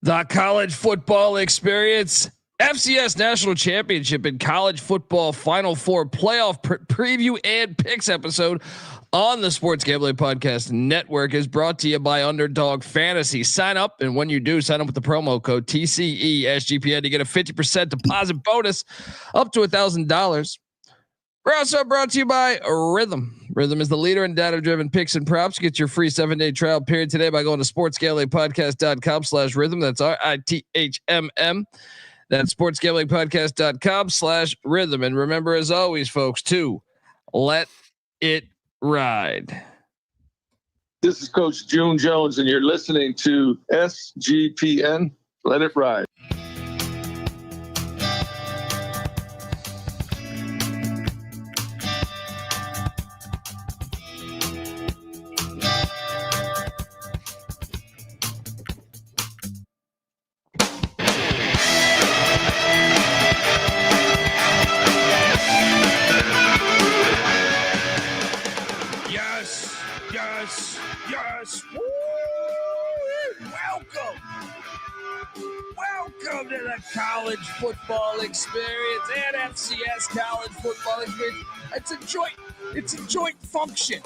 The college football experience, FCS National Championship and college football Final Four playoff preview and picks episode on the Sports Gambling Podcast Network is brought to you by Underdog Fantasy. Sign up, and when you do, sign up with the promo code TCESGPN to get a 50% deposit bonus up to $1,000. We're also brought to you by Rhythm. Rhythm is the leader in data-driven picks and props. Get your free 7-day trial period today by going to sportsgamblingpodcast.com/rhythm. That's RITHMM. That's sportsgamblingpodcast.com/rhythm. And remember, as always, folks, to let it ride. This is Coach June Jones, and you're listening to SGPN. Let it ride. Welcome to the college football experience and FCS college football experience. It's a joint function.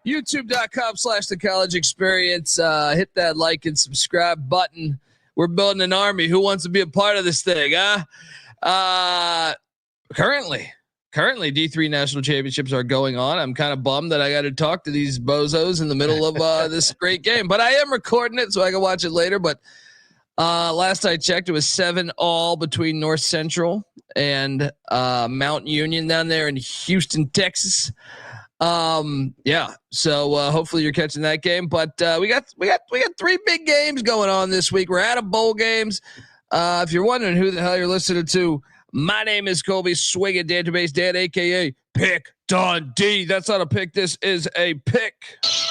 YouTube.com/the college experience. Hit that like and subscribe button. We're building an army. Who wants to be a part of this thing? Currently D3 national championships are going on. I'm kind of bummed that I got to talk to these bozos in the middle of this great game, but I am recording it so I can watch it later. But last I checked, it was 7-all between North Central and Mount Union down there in Houston, Texas. So hopefully you're catching that game. But we got three big games going on this week. We're out of bowl games. If you're wondering who the hell you're listening to, my name is Colby Swinging Database Dad, aka Pick Dundee. That's not a pick. This is a pick.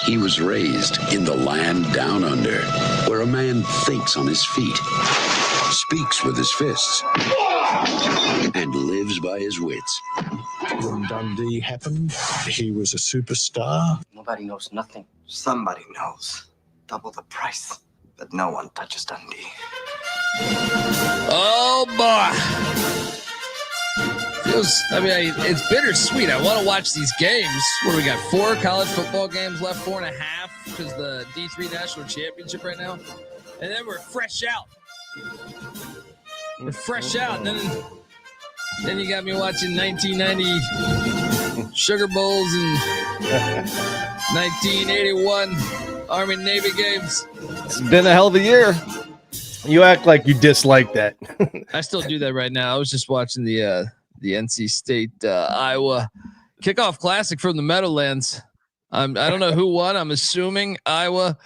He was raised in the land down under, where a man thinks on his feet, speaks with his fists, and lives by his wits. When Dundee happened, he was a superstar. Nobody knows nothing. Somebody knows. Double the price, but no one touches Dundee. Oh boy. It's bittersweet. I want to watch these games. What do we got? 4 college football games left, 4.5 because the D3 national championship right now. And then we're fresh out. And then you got me watching 1990 Sugar Bowls and 1981 Army and Navy games. It's been a hell of a year. You act like you dislike that. I still do that right now. I was just watching the NC State Iowa kickoff classic from the Meadowlands. I don't know who won. I'm assuming Iowa.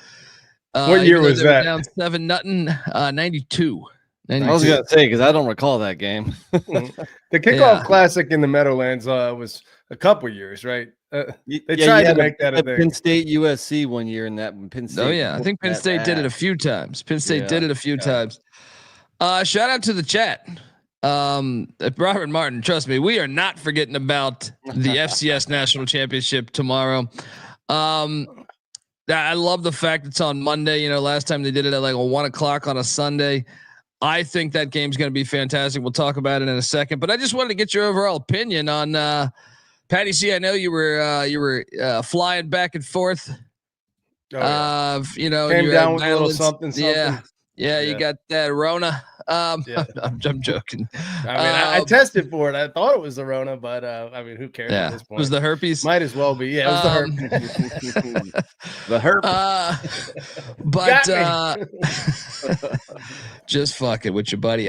What year was that? Down 7-0, 92. I was going to say, because I don't recall that game. The kickoff classic in the Meadowlands was a couple years, right? They tried to make that a thing. Penn State USC one year in that Penn State. Oh yeah, I think Penn State did it a few times. Times. Shout out to the chat. Robert Martin, trust me, we are not forgetting about the FCS National Championship tomorrow. I love the fact it's on Monday. You know, last time they did it at like 1:00 on a Sunday. I think that game's going to be fantastic. We'll talk about it in a second, but I just wanted to get your overall opinion on Patty C. I know you were flying back and forth. Came down with a little something. Yeah, you got that Rona. I'm joking. I tested for it. I thought it was the Rona, but who cares at this point? It was the herpes? Might as well be. Yeah, it was the herpes. The just fuck it with your buddy.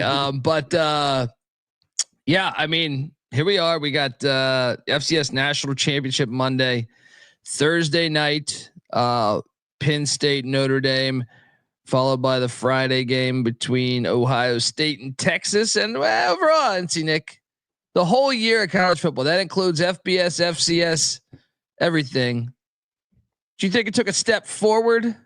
Here we are. We got FCS National Championship Monday, Thursday night, Penn State, Notre Dame, followed by the Friday game between Ohio State and Texas. And overall, NC Nick, the whole year of college football, that includes FBS, FCS, everything. Do you think it took a step forward,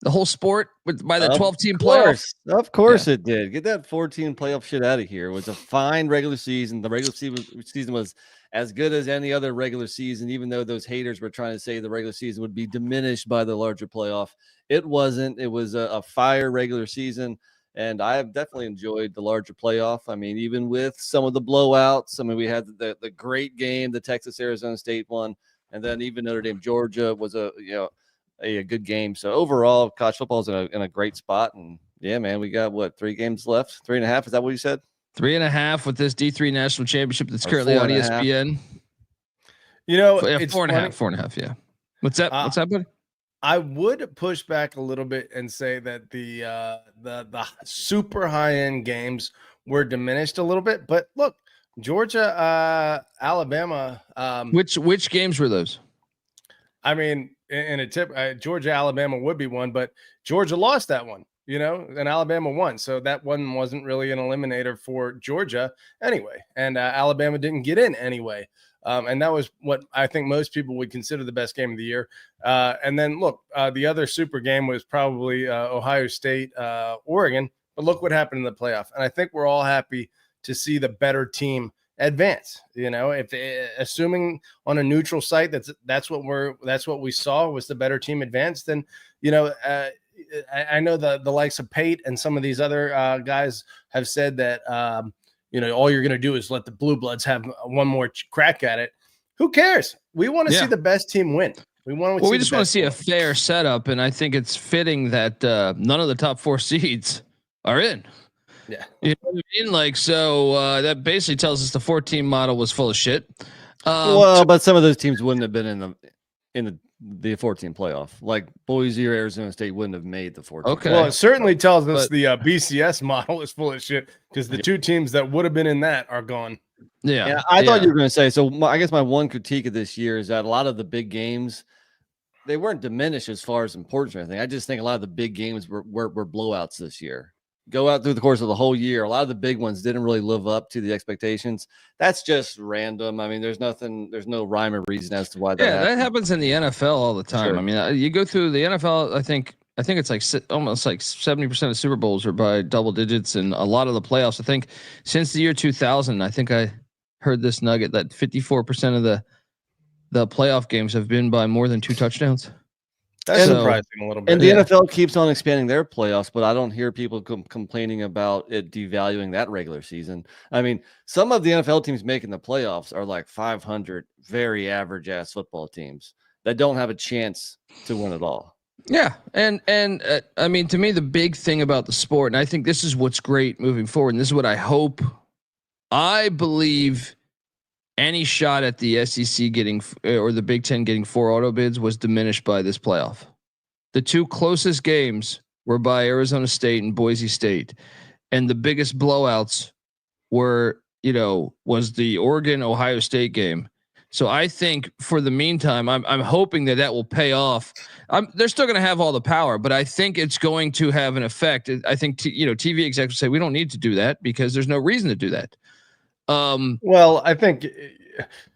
the whole sport, by the 12-team playoff? Of course it did. Get that 14 playoff shit out of here. It was a fine regular season. The regular season was as good as any other regular season, even though those haters were trying to say the regular season would be diminished by the larger playoff. It wasn't. It was a fire regular season. And I have definitely enjoyed the larger playoff. I mean, even with some of the blowouts, I mean, we had the great game, the Texas Arizona State one, and then even Notre Dame Georgia was a good game. So overall, college football is in a great spot. And yeah, man, we got 3 games left? 3.5? Is that what you said? 3.5 with this D3 National Championship that's currently on ESPN. You know, it's 4.5. Yeah. What's that? What's that, buddy? I would push back a little bit and say that the super high end games were diminished a little bit. But look, Georgia, Alabama. Which games were those? I mean, in a tip, Georgia, Alabama would be one, but Georgia lost that one, and Alabama won. So that one wasn't really an eliminator for Georgia anyway. And Alabama didn't get in anyway. And that was what I think most people would consider the best game of the year. And then look, the other super game was probably Ohio State, Oregon. But look what happened in the playoff. And I think we're all happy to see the better team advance. If assuming on a neutral site that's what we saw was the better team advance, then I know the likes of Pate and some of these other guys have said that all you're going to do is let the Blue Bloods have one more crack at it. Who cares? We want to see the best team win. We just want to see a fair setup, and I think it's fitting that none of the top 4 seeds are in. Yeah, you know what I mean. Like, so that basically tells us the 14 model was full of shit. But some of those teams wouldn't have been in the 14 playoff. Like Boise or Arizona State wouldn't have made the 14. Okay. Well, it certainly tells us the BCS model is full of shit because the 2 teams that would have been in that are gone. Yeah. I thought you were going to say, so I guess my one critique of this year is that a lot of the big games, they weren't diminished as far as importance or anything. I just think a lot of the big games were blowouts this year. Go out through the course of the whole year. A lot of the big ones didn't really live up to the expectations. That's just random. I mean, there's no rhyme or reason as to why that happens. That happens in the NFL all the time. Sure. I mean, you go through the NFL, I think it's like almost like 70% of Super Bowls are by double digits, and a lot of the playoffs, I think since the year 2000, I think I heard this nugget that 54% of the playoff games have been by more than 2 touchdowns. That's surprising a little bit. And the NFL keeps on expanding their playoffs, but I don't hear people complaining about it devaluing that regular season. I mean, some of the NFL teams making the playoffs are like 500, very average ass football teams that don't have a chance to win at all. Yeah. And I mean, to me, the big thing about the sport, and I think this is what's great moving forward, and this is what I believe any shot at the SEC getting or the Big Ten getting 4 auto bids was diminished by this playoff. The 2 closest games were by Arizona State and Boise State, and the biggest blowouts were, was the Oregon Ohio State game. So I think for the meantime, I'm hoping that will pay off. They're still going to have all the power, but I think it's going to have an effect. I think TV executives say we don't need to do that because there's no reason to do that. Well, I think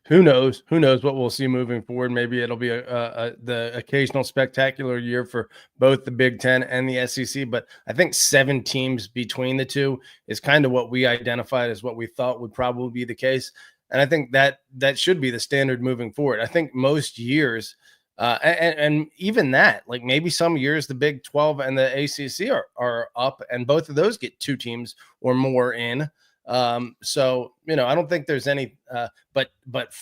who knows what we'll see moving forward. Maybe it'll be the occasional spectacular year for both the Big Ten and the SEC, but I think 7 teams between the 2 is kind of what we identified as what we thought would probably be the case. And I think that should be the standard moving forward. I think most years, and even that, like maybe some years the Big 12 and the ACC are up, and both of those get 2 teams or more in. So I don't think there's any, but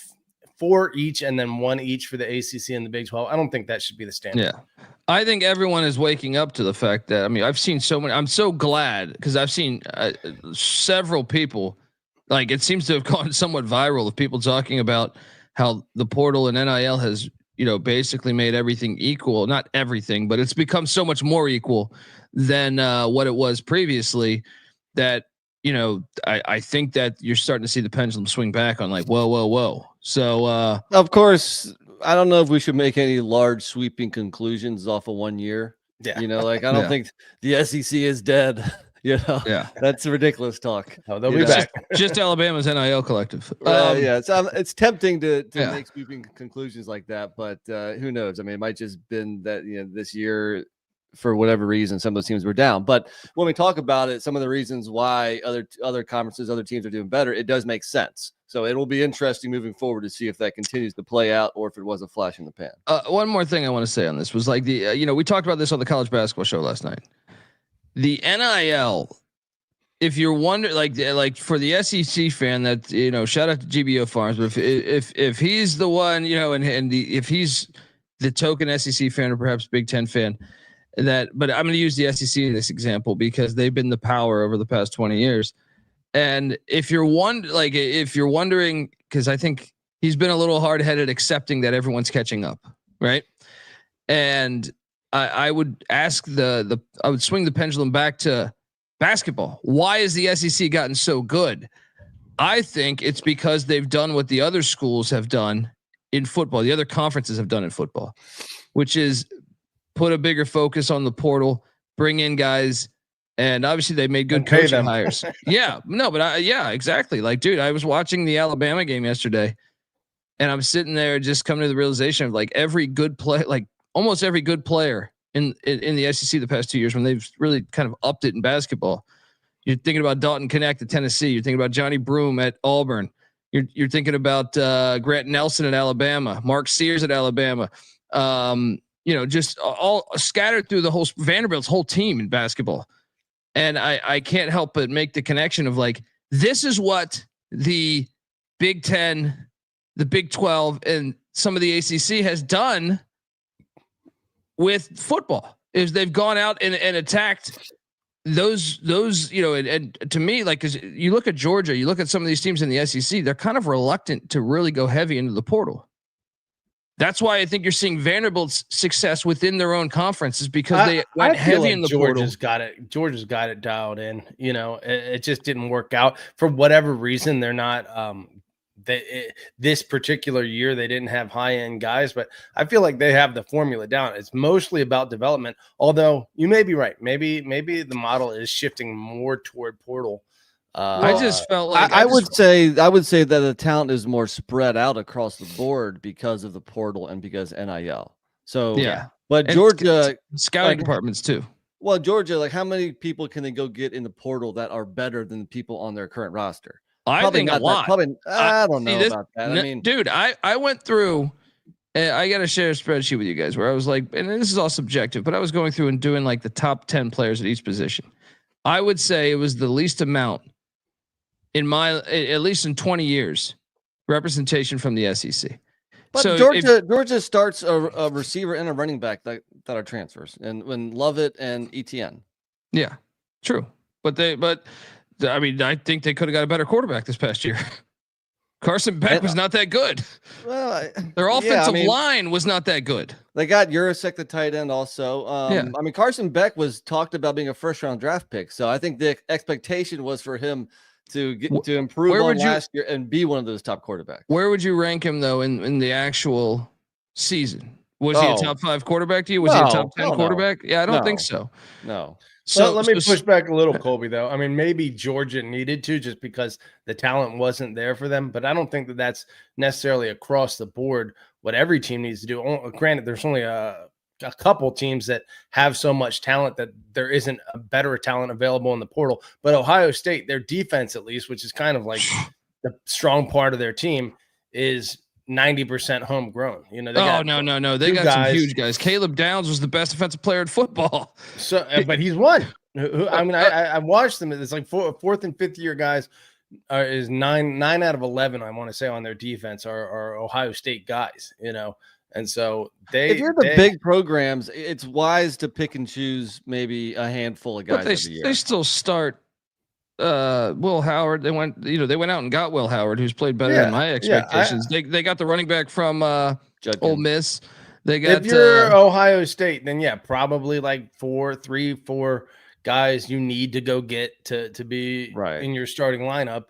4 each and then 1 each for the ACC and the Big 12. I don't think that should be the standard. Yeah, I think everyone is waking up to the fact that I've seen so many. I'm so glad because I've seen several people. Like it seems to have gone somewhat viral of people talking about how the portal and NIL has, basically made everything equal. Not everything, but it's become so much more equal than what it was previously. That I think that you're starting to see the pendulum swing back on like, whoa. So, of course, I don't know if we should make any large sweeping conclusions off of 1 year. Yeah. I don't think the SEC is dead. That's ridiculous talk. Oh, they'll be back. Just Alabama's NIL collective. It's tempting to make sweeping conclusions like that, but who knows? I mean, it might just been that this year, for whatever reason, some of those teams were down. But when we talk about it, some of the reasons why other conferences, other teams are doing better, it does make sense. So it will be interesting moving forward to see if that continues to play out or if it was a flash in the pan. One more thing I want to say on this was like we talked about this on the college basketball show last night. the NIL. If you're wondering, like for the SEC fan, that shout out to GBO Farms, but if he's the one, if he's the token SEC fan or perhaps Big Ten fan, but I'm going to use the SEC in this example because they've been the power over the past 20 years. And if you're wondering, because I think he's been a little hard-headed accepting that everyone's catching up, right? And I would ask I would swing the pendulum back to basketball. Why has the SEC gotten so good? I think it's because they've done what the other schools have done in football, the other conferences have done in football, which is put a bigger focus on the portal, bring in guys, and obviously they made good coaching hires. Yeah, no, but exactly. Like, dude, I was watching the Alabama game yesterday, and I'm sitting there just coming to the realization of like every good play, like almost every good player in the SEC the past 2 years when they've really kind of upped it in basketball. You're thinking about Dalton Connect at Tennessee. You're thinking about Johnny Broome at Auburn. You're thinking about Grant Nelson at Alabama, Mark Sears at Alabama. Just all scattered through the whole Vanderbilt's whole team in basketball. And I can't help but make the connection of like, this is what the Big Ten, the Big 12, and some of the ACC has done with football is they've gone out and attacked those, and to me, like, cause you look at Georgia, you look at some of these teams in the SEC, they're kind of reluctant to really go heavy into the portal. That's why I think you're seeing Vanderbilt's success within their own conference is because they went heavy in the portal. Georgia's got it dialed in. It just didn't work out for whatever reason. They're not this particular year they didn't have high end guys, but I feel like they have the formula down. It's mostly about development. Although you may be right. Maybe the model is shifting more toward portal. I just felt like I would say that the talent is more spread out across the board because of the portal and because NIL. So yeah, but and Georgia scouting departments too. Well, Georgia, like how many people can they go get in the portal that are better than the people on their current roster? I think a lot. I don't know about that. I mean, dude, I went through. I got to share a spreadsheet with you guys where I was like, and this is all subjective, but I was going through and doing like the top 10 players at each position. I would say it was the least amount at least in 20 years, representation from the SEC. But so Georgia starts a receiver and a running back that are transfers, and when Lovett and ETN. Yeah, true. But I think they could have got a better quarterback this past year. Carson Beck was not that good. Well, their offensive line was not that good. They got Urasek, the tight end, also. I mean, Carson Beck was talked about being a first-round draft pick, so I think the expectation was for him to improve on last year and be one of those top quarterbacks. Where would you rank him though in the actual season? Was he a top 5 quarterback to you? Was he a top 10 quarterback? Yeah, I don't think so. No. So let me push back a little, Colby, though. I mean, maybe Georgia needed to just because the talent wasn't there for them, but I don't think that that's necessarily across the board what every team needs to do. Granted, there's only a couple teams that have so much talent that there isn't a better talent available in the portal. But Ohio State, their defense, at least, which is kind of like the strong part of their team, is 90% homegrown. No. They got some huge guys. Caleb Downs was the best defensive player in football. So, but he's one. I mean, I watched them. It's like fourth and fifth year guys. Is 9 out of 11. I want to say on their defense are Ohio State guys. And so if you're the big programs, it's wise to pick and choose maybe a handful of guys. But they still start Will Howard. They went out and got Will Howard, who's played better than my expectations. They got the running back from Ole Miss. They got. If you're Ohio State, then probably like 4 guys you need to go get to be in your starting lineup.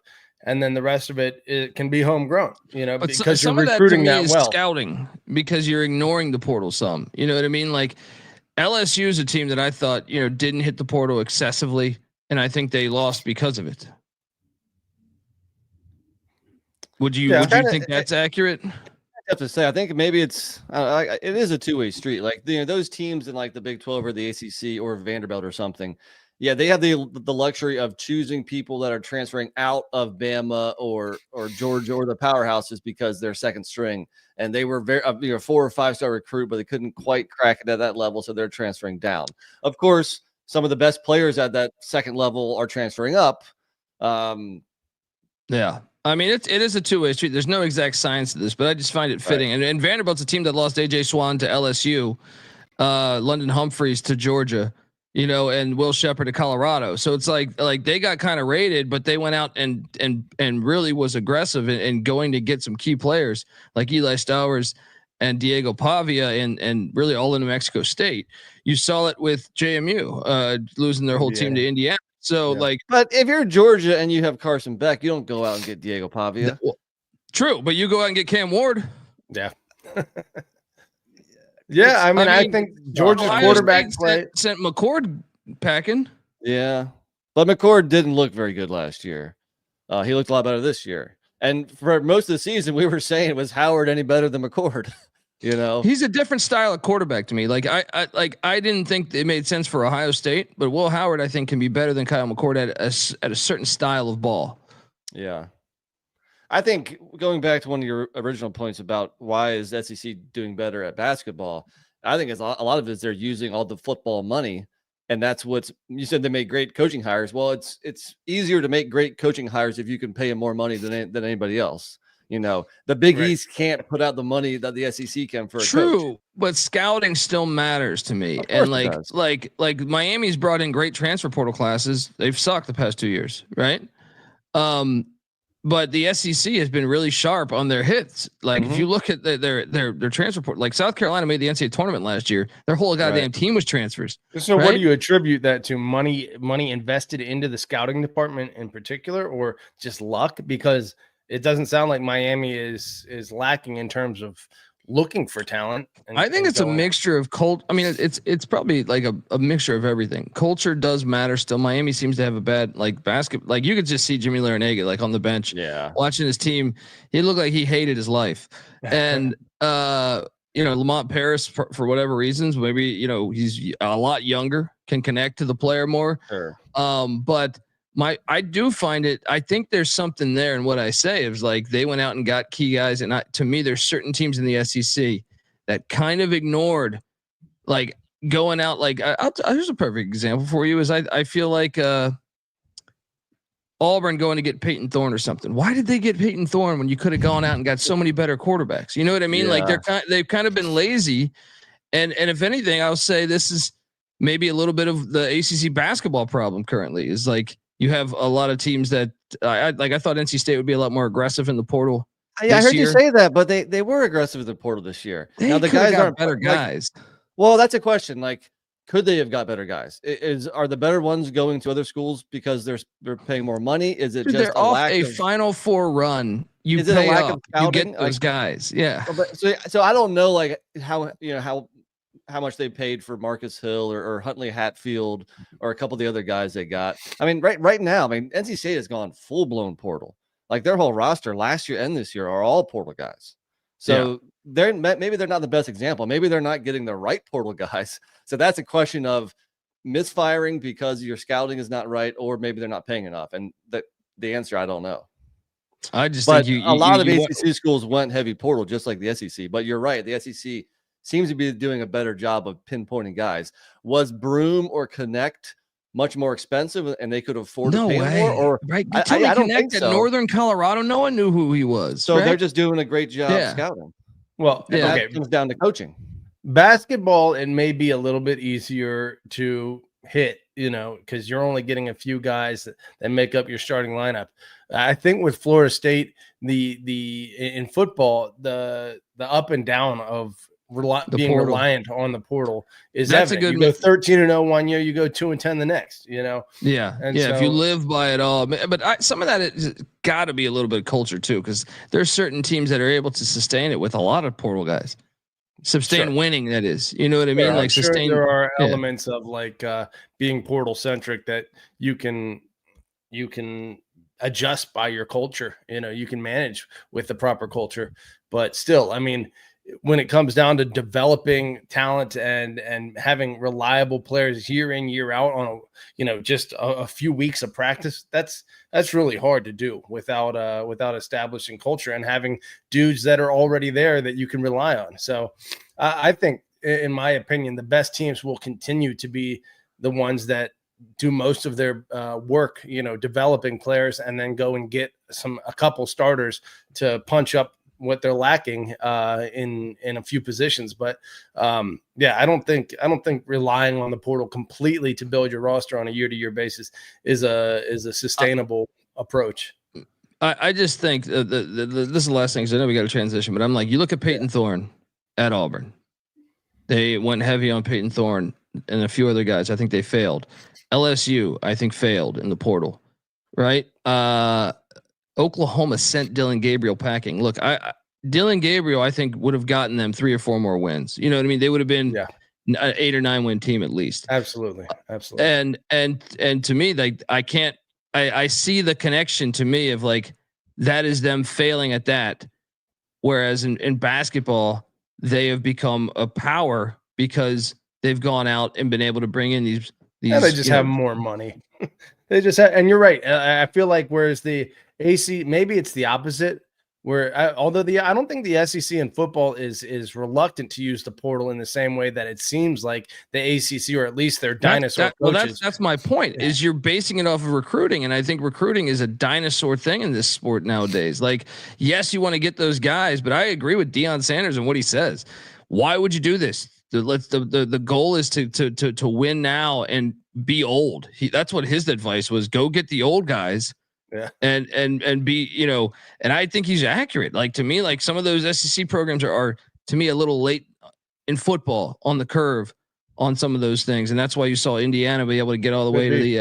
And then the rest of it can be homegrown, because you're recruiting that well. Scouting, because you're ignoring the portal some. You know what I mean? Like LSU is a team that I thought didn't hit the portal excessively, and I think they lost because of it. Would you think that's accurate? I have to say, I think maybe it is a two-way street. Like those teams in like the Big 12 or the ACC or Vanderbilt or something. Yeah, they have the luxury of choosing people that are transferring out of Bama or Georgia or the powerhouses because they're second string, and they were very 4 or 5 star recruit, but they couldn't quite crack it at that level, so they're transferring down. Of course, some of the best players at that second level are transferring up. Yeah. I mean, it is a two-way street. There's no exact science to this, but I just find it fitting. Right. And Vanderbilt's a team that lost AJ Swan to LSU, London Humphreys to Georgia, and Will Shepherd to Colorado. So it's like they got kind of rated, but they went out and really was aggressive in going to get some key players like Eli Stowers and Diego Pavia and really all in New Mexico State. You saw it with JMU losing their whole team to Indiana. So but if you're Georgia and you have Carson Beck, you don't go out and get Diego Pavia. True, but you go out and get Cam Ward. Yeah. Yeah, I mean, I think Georgia's quarterback sent McCord packing. Yeah, but McCord didn't look very good last year. He looked a lot better this year. And for most of the season, we were saying, was Howard any better than McCord? He's a different style of quarterback to me. Like I didn't think it made sense for Ohio State, but Will Howard I think can be better than Kyle McCord at a certain style of ball. Yeah, I think going back to one of your original points about why is SEC doing better at basketball, I think it's a lot of it is they're using all the football money, and that's what's you said they made great coaching hires. Well, it's easier to make great coaching hires if you can pay them more money than anybody else. The Big East can't put out the money that the SEC can for a coach. But scouting still matters to me. And like Miami's brought in great transfer portal classes. They've sucked the past 2 years, right? But the SEC has been really sharp on their hits. Like if you look at their transfer portal, like South Carolina made the NCAA tournament last year. Their whole goddamn team was transfers. So what do you attribute that to? Money invested into the scouting department in particular, or just luck? Because it doesn't sound like Miami is lacking in terms of looking for talent. I think it's a mixture of I mean, it's probably like a mixture of everything. Culture does matter still. Miami seems to have a bad basket. Like you could just see Jimmy Larranaga on the bench, watching his team. He looked like he hated his life. And Lamont Paris for whatever reasons, maybe he's a lot younger, can connect to the player more. Sure. But I do find it. I think there's something there in what I say. It was like they went out and got key guys, and to me, there's certain teams in the SEC that kind of ignored, going out. Here's a perfect example for you. Is I feel like Auburn going to get Peyton Thorne or something. Why did they get Peyton Thorne when you could have gone out and got so many better quarterbacks? You know what I mean? Yeah. They've kind of been lazy, and if anything, I'll say this is maybe a little bit of the ACC basketball problem currently. Is you have a lot of teams that I thought NC State would be a lot more aggressive in the portal. Yeah, I heard you say that, but they were aggressive in the portal this year. Now the guys aren't better guys. Well, that's a question. Could they have got better guys? Are the better ones going to other schools because they're paying more money? Is it just they're off a Final Four run? You pay up, you get those guys. Yeah. So I don't know how much they paid for Marcus Hill or Huntley Hatfield or a couple of the other guys they got. I mean, right now, NC State has gone full blown portal. Their whole roster last year and this year are all portal guys. So maybe they're not the best example. Maybe they're not getting the right portal guys. So that's a question of misfiring because your scouting is not right, or maybe they're not paying enough. And the answer, I don't know. I just think a lot of ACC schools went heavy portal, just like the SEC. But you're right, the SEC seems to be doing a better job of pinpointing guys. Was Broom or Connect much more expensive and they could afford to pay more? Or right? I don't think so. Northern Colorado, no one knew who he was. So they're just doing a great job scouting. Well, it comes down to coaching. Basketball, it may be a little bit easier to hit, because you're only getting a few guys that make up your starting lineup. I think with Florida State, in football, the up and down of being reliant on the portal is that's evident. A good. You go 13-0 one year, you go 2-10 the next. Yeah, and if you live by it all, but some of that has got to be a little bit of culture too, because there's certain teams that are able to sustain it with a lot of portal guys. Sustain winning, that is. You know what I mean? Sustain. There are elements of being portal centric that you can adjust by your culture. You can manage with the proper culture, but still, when it comes down to developing talent and having reliable players year in, year out on just a few weeks of practice, that's really hard to do without establishing culture and having dudes that are already there that you can rely on. So I think, in my opinion, the best teams will continue to be the ones that do most of their work, developing players, and then go and get a couple starters to punch up what they're lacking in a few positions. But I don't think relying on the portal completely to build your roster on a year-to-year basis is a sustainable approach. I just think this is the last thing, because I know we got to transition, but I'm like, you look at Peyton Thorne at Auburn. They went heavy on Peyton Thorne and a few other guys. I think they failed. LSU, I think, failed in the portal, right? Oklahoma sent Dylan Gabriel packing. Look, Dylan Gabriel, I think, would have gotten them 3 or 4 more wins. You know what I mean? They would have been an 8 or 9 win team at least. Absolutely. And to me, like, I see the connection to me of like, that is them failing at that. Whereas in basketball, they have become a power because they've gone out and been able to bring in these. Yeah, they just have more money. They just have, and you're right. I feel like whereas the AC, maybe it's the opposite. Where I don't think the SEC in football is reluctant to use the portal in the same way that it seems like the ACC, or at least their dinosaur coaches. That's my point. Yeah. Is you're basing it off of recruiting, and I think recruiting is a dinosaur thing in this sport nowadays. Like, yes, you want to get those guys, but I agree with Deion Sanders and what he says. Why would you do this? The goal is to win now and be old. That's what his advice was. Go get the old guys. Yeah. And be, and I think he's accurate. Like, to me, like, some of those SEC programs are to me a little late in football on the curve on some of those things. And that's why you saw Indiana be able to get all the way to the,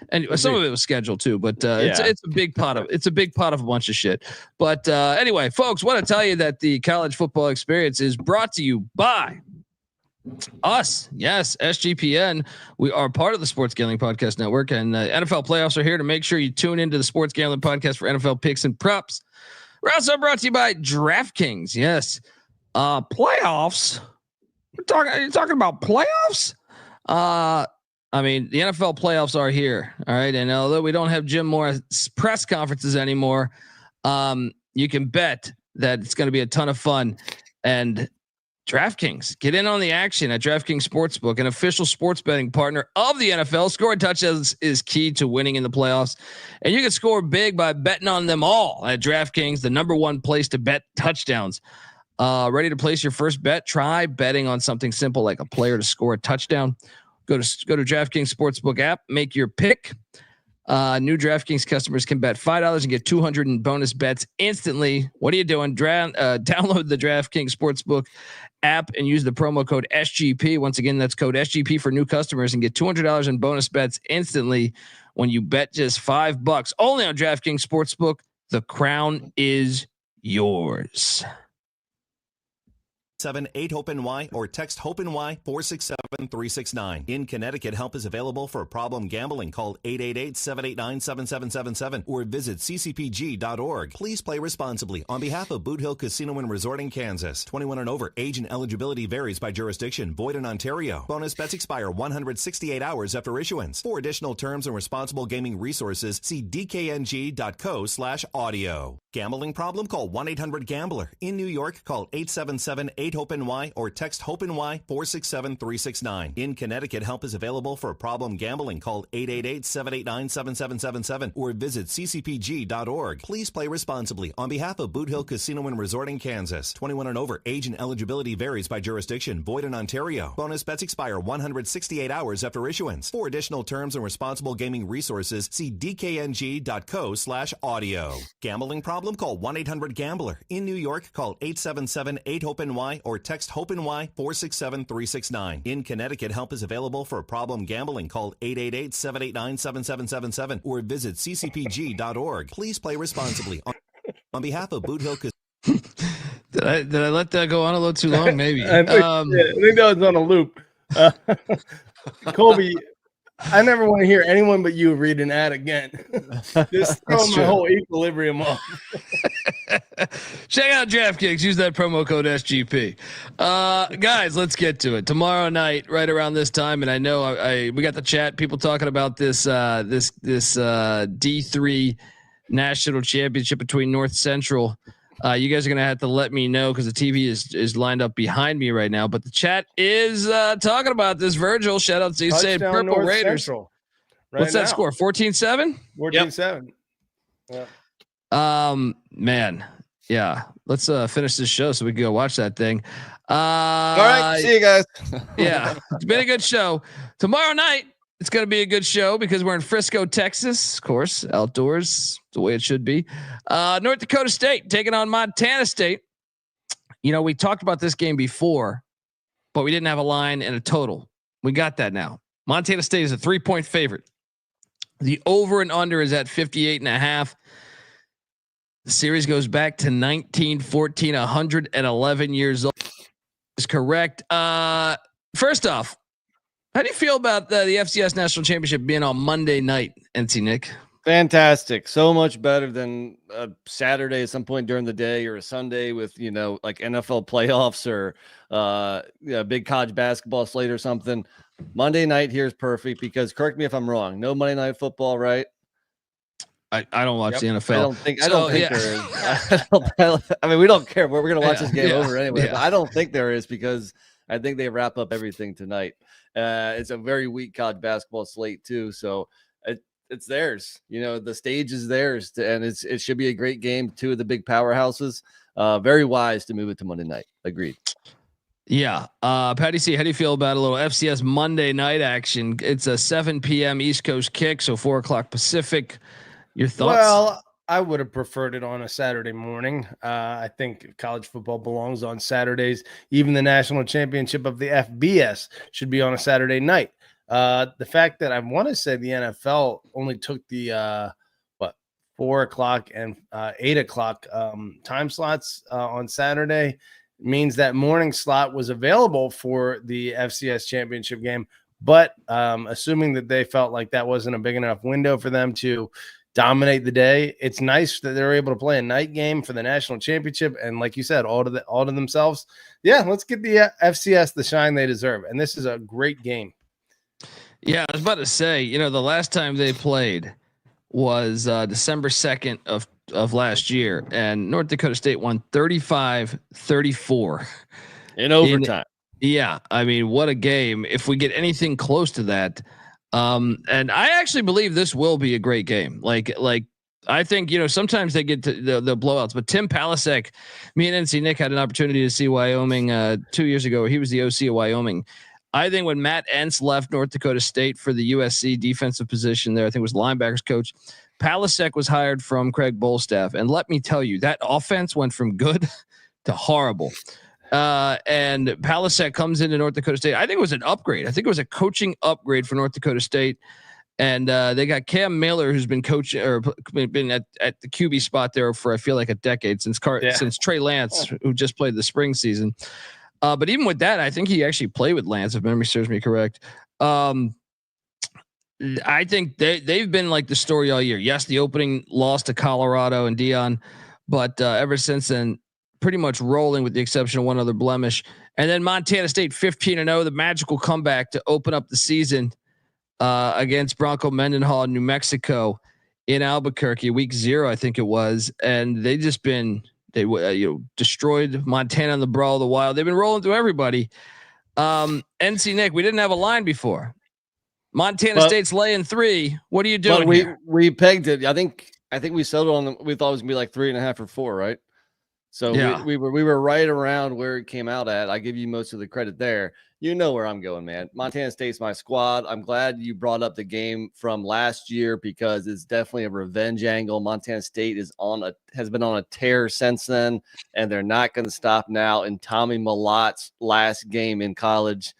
and some of it was scheduled too, but it's a big pot of a bunch of shit. But anyway, folks, want to tell you that the college football experience is brought to you by us. Yes, SGPN. We are part of the Sports Gambling Podcast Network, and NFL playoffs are here to make sure you tune into the Sports Gambling Podcast for NFL picks and props. We're also brought to you by DraftKings. Yes, playoffs. You're talking about playoffs? I mean, the NFL playoffs are here. All right, and although we don't have Jim Mora's press conferences anymore, you can bet that it's going to be a ton of fun. And DraftKings, get in on the action at DraftKings Sportsbook, an official sports betting partner of the NFL. Scoring touchdowns is key to winning in the playoffs, and you can score big by betting on them all at DraftKings, the #1 place to bet touchdowns. Ready to place your first bet? Try betting on something simple like a player to score a touchdown. Go to DraftKings Sportsbook app, make your pick. New DraftKings customers can bet $5 and get $200 in bonus bets instantly. What are you doing? Download the DraftKings Sportsbook app and use the promo code SGP. Once again, that's code SGP for new customers, and get $200 in bonus bets instantly when you bet just $5. Only on DraftKings Sportsbook. The crown is yours. 8-HOPE-NY or text HOPE-NY 467-369. In Connecticut, help is available for problem gambling. Call 888-789-7777 or visit ccpg.org. Please play responsibly. On behalf of Boot Hill Casino and Resort in Kansas, 21 and over, age and eligibility varies by jurisdiction. Void in Ontario. Bonus bets expire 168 hours after issuance. For additional terms and responsible gaming resources, see dkng.co/audio. Gambling problem? Call 1-800-GAMBLER. In New York, call 877-8-HOPE-NY or text HOPE-NY 467-369. In Connecticut, help is available for problem gambling. Call 888-789-7777 or visit ccpg.org. Please play responsibly. On behalf of Boot Hill Casino and Resort in Kansas, 21 and over, age and eligibility varies by jurisdiction. Void in Ontario. Bonus bets expire 168 hours after issuance. For additional terms and responsible gaming resources, see dkng.co/audio. Gambling problem? Call 1-800-GAMBLER. In New York, call 877-8-HOPE-NY or text HOPE-NY 467-369. In Connecticut, help is available for problem gambling. Call 888-789-7777 or visit ccpg.org. Please play responsibly. On behalf of Boot Hill Did I let that go on a little too long? Maybe. I think that was on a loop. Colby, I never want to hear anyone but you read an ad again. Just throw my whole equilibrium off. Check out DraftKings. Use that promo code SGP. Guys, let's get to it. Tomorrow night, right around this time, and I know we got the chat, people talking about this D3 National Championship between North Central You guys are gonna have to let me know because the TV is lined up behind me right now. But the chat is talking about this. Virgil, shout out to you saying Purple North Raiders. Central What's that score? 14-7? 14-7. Yeah. Man, yeah. Let's finish this show so we can go watch that thing. All right, see you guys. Yeah, it's been a good show. Tomorrow night, it's going to be a good show because we're in Frisco, Texas, of course, outdoors, the way it should be. North Dakota State taking on Montana State. You know, we talked about this game before, but we didn't have a line and a total. We got that now. Montana State is a 3-point favorite. The over and under is at 58.5. The series goes back to 1914, 111 years old. Is correct. First off, how do you feel about the FCS National Championship being on Monday night, NC Nick? Fantastic. So much better than a Saturday at some point during the day or a Sunday with, like NFL playoffs or big college basketball slate or something. Monday night here is perfect because, correct me if I'm wrong, no Monday Night Football, right? I don't watch the NFL. I don't think there is. I mean, we don't care. We're going to watch this game over anyway. But I don't think there is because I think they wrap up everything tonight. It's a very weak college basketball slate too. So it's theirs. The stage is theirs, and it should be a great game. Two of the big powerhouses. Very wise to move it to Monday night. Agreed. Yeah. Patty C, how do you feel about a little FCS Monday night action? It's a 7 p.m. East Coast kick, so 4:00 Pacific. Your thoughts? Well, I would have preferred it on a Saturday morning. I think college football belongs on Saturdays. Even the national championship of the FBS should be on a Saturday night. The fact that I want to say the NFL only took the 4:00 and 8:00 time slots on Saturday means that morning slot was available for the FCS championship game. But assuming that they felt like that wasn't a big enough window for them to dominate the day, it's nice that they're able to play a night game for the national championship. And like you said, all to themselves. Yeah, let's get the FCS the shine they deserve. And this is a great game. Yeah, I was about to say, the last time they played was December 2nd of last year, and North Dakota State won 35-34 in overtime. Yeah, I mean, what a game! If we get anything close to that. And I actually believe this will be a great game. Like I think, sometimes they get to the blowouts, but Tim Palasek, me and NC Nick had an opportunity to see Wyoming 2 years ago. He was the OC of Wyoming. I think when Matt Entz left North Dakota State for the USC defensive position there, I think it was linebackers coach, Palasek was hired from Craig Bolstaff. And let me tell you, that offense went from good to horrible. And Palasek comes into North Dakota State. I think it was an upgrade. I think it was a coaching upgrade for North Dakota State. And they got Cam Miller, who's been coaching or been at the QB spot there for, I feel like, a decade since Trey Lance, who just played the spring season. But even with that, I think he actually played with Lance, if memory serves me correct. I think they've been like the story all year. Yes, the opening loss to Colorado and Dion, but ever since then, pretty much rolling with the exception of one other blemish. And then Montana State 15-0, the magical comeback to open up the season against Bronco Mendenhall in New Mexico in Albuquerque, week 0, I think it was. And they just been, destroyed Montana in the Brawl of the Wild. They've been rolling through everybody. NC Nick, we didn't have a line before. Montana State's laying 3. What are you doing here? We pegged it. I think we settled on, we thought it was gonna be like 3.5 or 4, right? So yeah. we were right around where it came out at. I give you most of the credit there. You know where I'm going, man. Montana State's my squad. I'm glad you brought up the game from last year because it's definitely a revenge angle. Montana State has been on a tear since then, and they're not going to stop now. In Tommy Mellott's last game in college,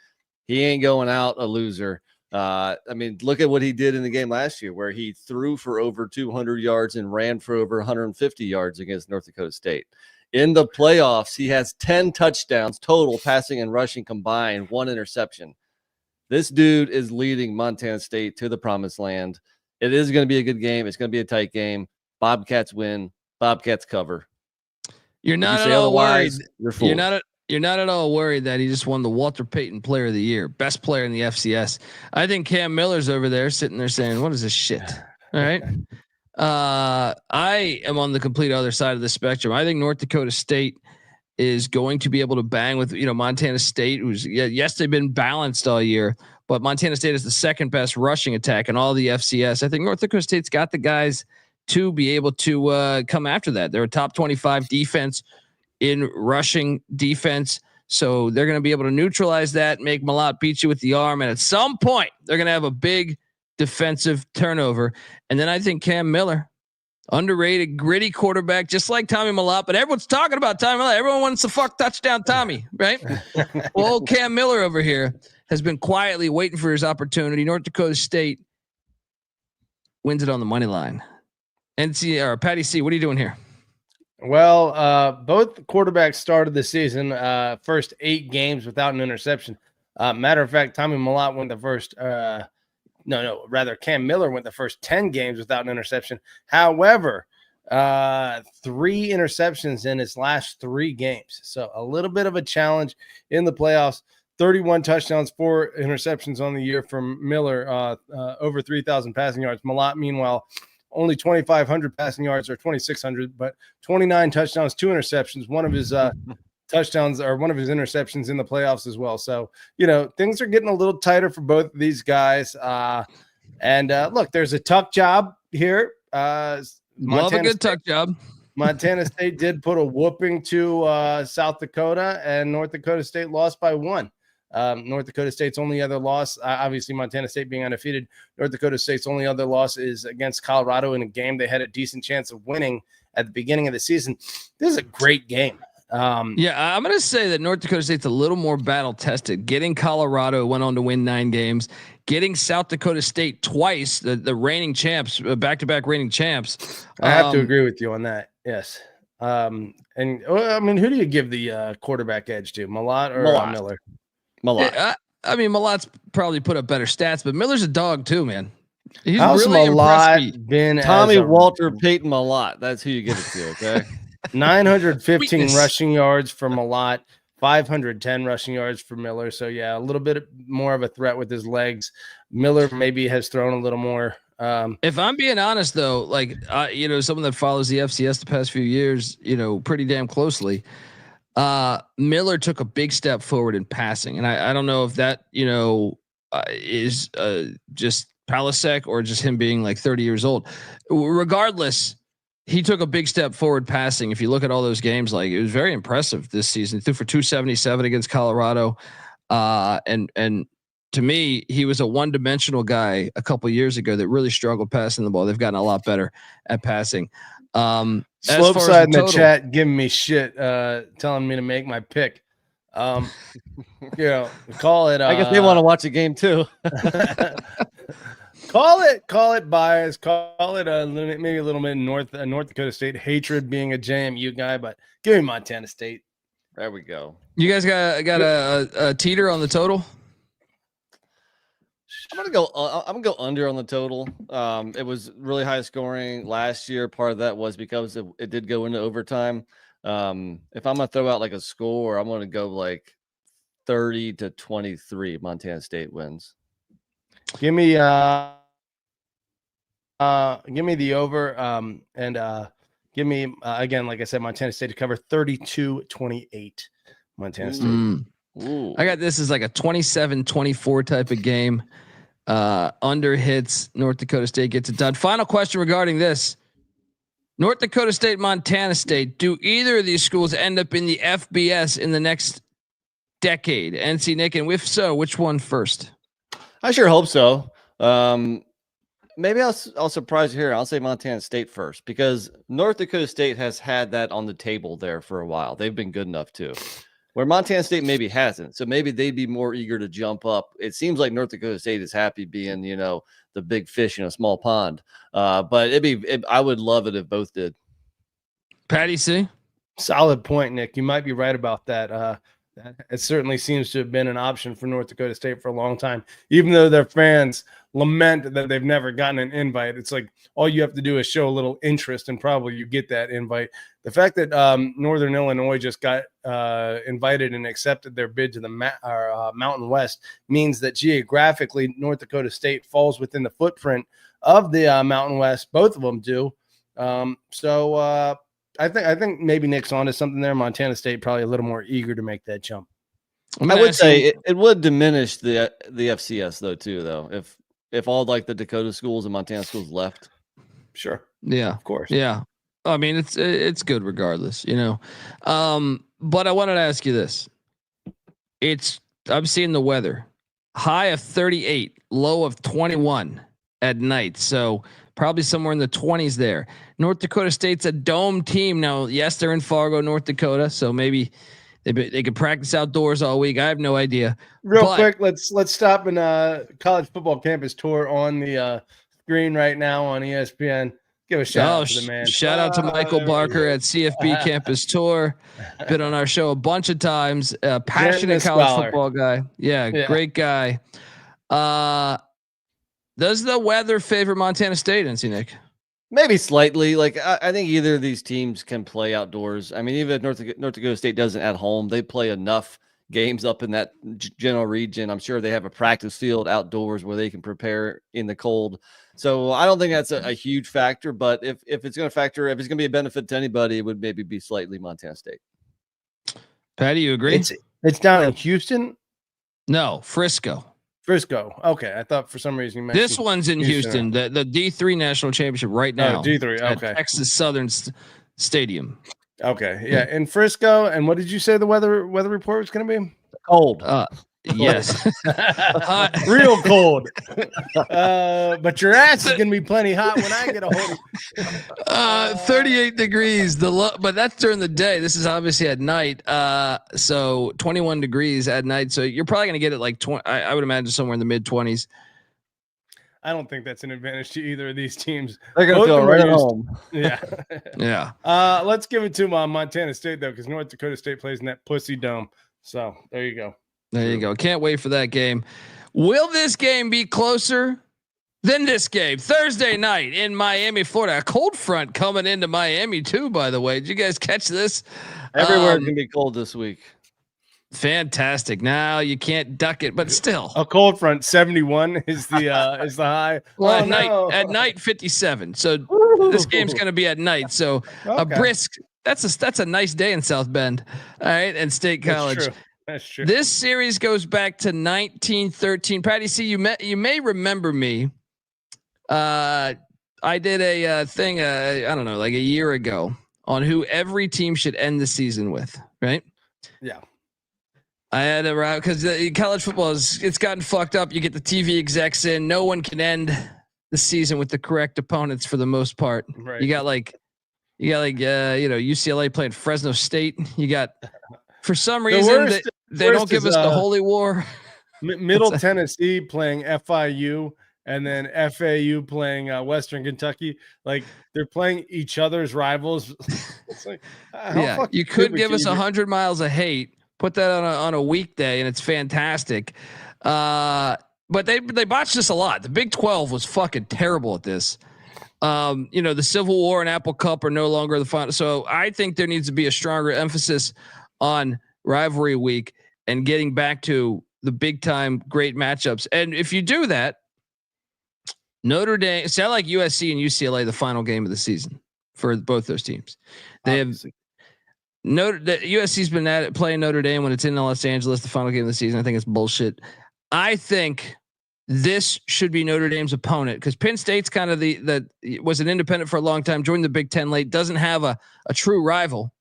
he ain't going out a loser. I mean, look at what he did in the game last year, where he threw for over 200 yards and ran for over 150 yards against North Dakota State. In the playoffs, he has 10 touchdowns total, passing and rushing combined, 1 interception. This dude is leading Montana State to the promised land. It is going to be a good game. It's going to be a tight game. Bobcats win. Bobcats cover. You're not at all worried. You're not at all worried that he just won the Walter Payton Player of the Year, best player in the FCS. I think Cam Miller's over there sitting there saying, "What is this shit?" All right. I am on the complete other side of the spectrum. I think North Dakota State is going to be able to bang with, Montana State, who's yes, they've been balanced all year, but Montana State is the second best rushing attack in all the FCS. I think North Dakota State's got the guys to be able to come after that. They're a top 25 defense in rushing defense. So they're going to be able to neutralize that, make Mellott beat you with the arm. And at some point they're going to have a big defensive turnover. And then I think Cam Miller, underrated, gritty quarterback, just like Tommy Mellott, but everyone's talking about Tommy Mellott. Everyone wants to fuck touchdown Tommy, right? Well, Cam Miller over here has been quietly waiting for his opportunity. North Dakota State wins it on the money line. NC or Patty C, what are you doing here? Well, both quarterbacks started the season, first 8 games without an interception. Matter of fact, Tommy Mellott went the first, Cam Miller went the first 10 games without an interception. However, 3 interceptions in his last 3 games. So a little bit of a challenge in the playoffs. 31 touchdowns, 4 interceptions on the year from Miller, over 3,000 passing yards. Mellott, meanwhile, only 2,500 passing yards or 2,600, but 29 touchdowns, 2 interceptions. One of his touchdowns or one of his interceptions in the playoffs as well. So, things are getting a little tighter for both of these guys. Look, there's a tuck job here. Love a good tuck job. Montana State did put a whooping to South Dakota, and North Dakota State lost by 1. North Dakota State's only other loss, obviously Montana State being undefeated. North Dakota State's only other loss is against Colorado in a game they had a decent chance of winning at the beginning of the season. This is a great game. I'm going to say that North Dakota State's a little more battle tested. Getting Colorado, went on to win 9 games. Getting South Dakota State twice, the reigning champs, back-to-back reigning champs. I have to agree with you on that. Yes. Who do you give the quarterback edge to, Mellott or Miller? Mellott. Mellott's probably put up better stats, but Miller's a dog too, man. He's How's really Mellott been Tommy Walter Peyton Mellott. That's who you give it to, okay? 915 rushing yards for Mellott, 510 rushing yards for Miller. So, yeah, a little bit more of a threat with his legs. Miller maybe has thrown a little more. If I'm being honest, though, someone that follows the FCS the past few years, pretty damn closely, Miller took a big step forward in passing. And I don't know if that, is just Palasek or just him being like 30 years old. Regardless, he took a big step forward passing. If you look at all those games, it was very impressive this season. He threw for 277 against Colorado. And to me, he was a one-dimensional guy a couple years ago that really struggled passing the ball. They've gotten a lot better at passing. Slope side in the chat giving me shit, telling me to make my pick. Call it. I guess they want to watch a game too. Call it bias. Call it maybe a little bit North Dakota State hatred being a JMU guy, but give me Montana State. There we go. You guys got a teeter on the total? I'm gonna go under on the total. It was really high scoring last year. Part of that was because it did go into overtime. If I'm gonna throw out a score, I'm gonna go 30-23. Montana State wins. Give me the over. Give me again, like I said, Montana State to cover 32-28. Montana State. Ooh. I got this as a 27-24 type of game. Under hits, North Dakota State gets it done. Final question regarding this: North Dakota State, Montana State. Do either of these schools end up in the FBS in the next decade? NC Nick, and if so, which one first? I sure hope so. Maybe I'll surprise you here. I'll say Montana State first because North Dakota State has had that on the table there for a while. They've been good enough too. Where Montana State maybe hasn't. So maybe they'd be more eager to jump up. It seems like North Dakota State is happy being, the big fish in a small pond. But I would love it if both did. Patty C? Solid point, Nick. You might be right about that. It certainly seems to have been an option for North Dakota State for a long time, even though their fans lament that they've never gotten an invite. It's all you have to do is show a little interest and probably you get that invite. The fact that Northern Illinois just got invited and accepted their bid to the Mountain West means that geographically North Dakota State falls within the footprint of the Mountain West. Both of them do. So I think maybe Nick's onto something there. Montana State probably a little more eager to make that jump. I would say it would diminish the FCS though, if all like the Dakota schools and Montana schools left. Sure. Yeah, of course. Yeah. I mean, it's good regardless, you know. But I wanted to ask you this. I'm seeing the weather. High of 38, low of 21 at night. So probably somewhere in the 20s there. North Dakota State's a dome team. Now, yes, they're in Fargo, North Dakota. So maybe they could practice outdoors all week. I have no idea. Real quick, let's stop in college football campus tour on the screen right now on ESPN. Give a shout out to the man. Shout out to Michael Barker at CFB Campus Tour. Been on our show a bunch of times. Passionate college football guy. Yeah, great guy. Does the weather favor Montana State, NC Nick? Maybe slightly. Like I think either of these teams can play outdoors. I mean, even if North Dakota State doesn't at home, they play enough games up in that general region. I'm sure they have a practice field outdoors where they can prepare in the cold. So I don't think that's a huge factor, but if it's going to be a benefit to anybody, it would maybe be slightly Montana State. Patty, you agree? It's down in Houston? No, Frisco. Okay. I thought for some reason you mentioned this one's in Houston, the D3 National Championship right now. Oh, D3. Okay. At Texas Southern Stadium. Okay. Yeah. In Frisco. And what did you say the weather report was going to be? Cold. Yes. Real cold. But your ass is going to be plenty hot when I get a hold of 38 degrees. But that's during the day. This is obviously at night. So 21 degrees at night. So you're probably going to get it like 20. I would imagine somewhere in the mid 20s. I don't think that's an advantage to either of these teams. They're going to feel right at home. Yeah. Yeah. Let's give it to Montana State, though, because North Dakota State plays in that pussy dome. So there you go. There you go. Can't wait for that game. Will this game be closer than this game? Thursday night in Miami, Florida. A cold front coming into Miami too, by the way. Did you guys catch this? Everywhere can be cold this week. Fantastic. Now you can't duck it, but still. A cold front 71 is the high. Well, at night 57. So this game's going to be at night. So a brisk. That's a nice day in South Bend. All right, and State College. That's true. This series goes back to 1913. Patty C, you may remember me. I did a thing, I don't know, like a year ago on who every team should end the season with, right? Yeah. I had a route because college football it's gotten fucked up. You get the TV execs in. No one can end the season with the correct opponents for the most part. Right. You got UCLA playing Fresno State. You got, for some reason, they don't give us the Holy War. Middle Tennessee playing FIU and then FAU playing Western Kentucky. Like they're playing each other's rivals. It's like, you could give us 100 miles of hate. Put that on a weekday, and it's fantastic. But they botched this a lot. The Big 12 was fucking terrible at this. The Civil War and Apple Cup are no longer the final. So I think there needs to be a stronger emphasis on rivalry week and getting back to the big time great matchups. And if you do that, Notre Dame, sound like USC and UCLA, the final game of the season for both those teams. They Obviously. The USC's been at it playing Notre Dame when it's in Los Angeles, the final game of the season. I think it's bullshit. I think this should be Notre Dame's opponent because Penn State's kind of the was an independent for a long time, joined the Big Ten late, doesn't have a true rival.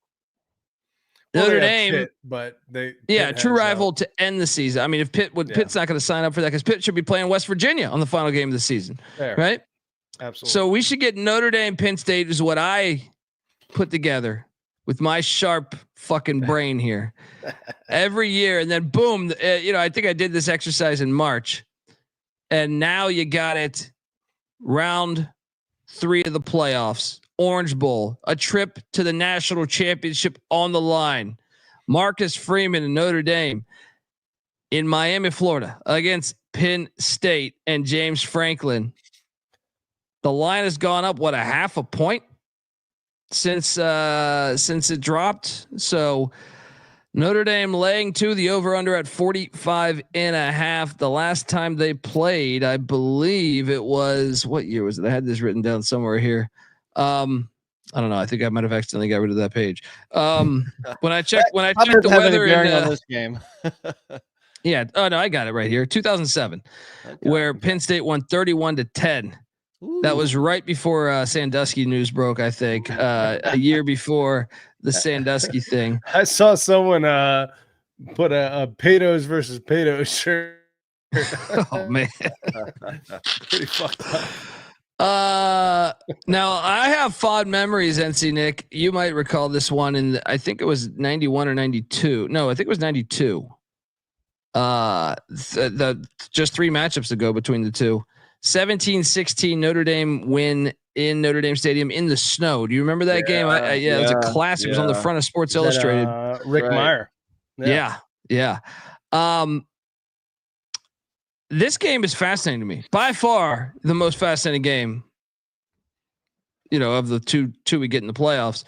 Well, Notre Dame, Pitt, but true rival to end the season. I mean, if Pitt's not going to sign up for that because Pitt should be playing West Virginia on the final game of the season, right? Absolutely. So we should get Notre Dame, Penn State is what I put together with my sharp fucking brain here every year, and then boom, I think I did this exercise in March, and now you got it. Round 3 of the playoffs. Orange Bowl, a trip to the national championship on the line. Marcus Freeman and Notre Dame in Miami, Florida against Penn State and James Franklin. The line has gone up, a half a point since it dropped. So Notre Dame laying 2, the over under at 45.5. The last time they played, I believe it was, what year was it? I had this written down somewhere here. I don't know. I think I might have accidentally got rid of that page. When I checked the weather on this game. Yeah. Oh no, I got it right here. 2007, where Penn State won 31-10. Ooh. That was right before Sandusky news broke. I think a year before the Sandusky thing. I saw someone put a Pato's versus Pato's shirt. Oh man, pretty fucked up. Now I have fond memories, NC Nick. You might recall this one in I think it was 91 or 92. No, I think it was 92. Just 3 matchups ago between the two. 17-16 Notre Dame win in Notre Dame Stadium in the snow. Do you remember that game? It was a classic. It was on the front of Sports Illustrated. Rick Meyer. Yeah. This game is fascinating to me. By far the most fascinating game, of the two we get in the playoffs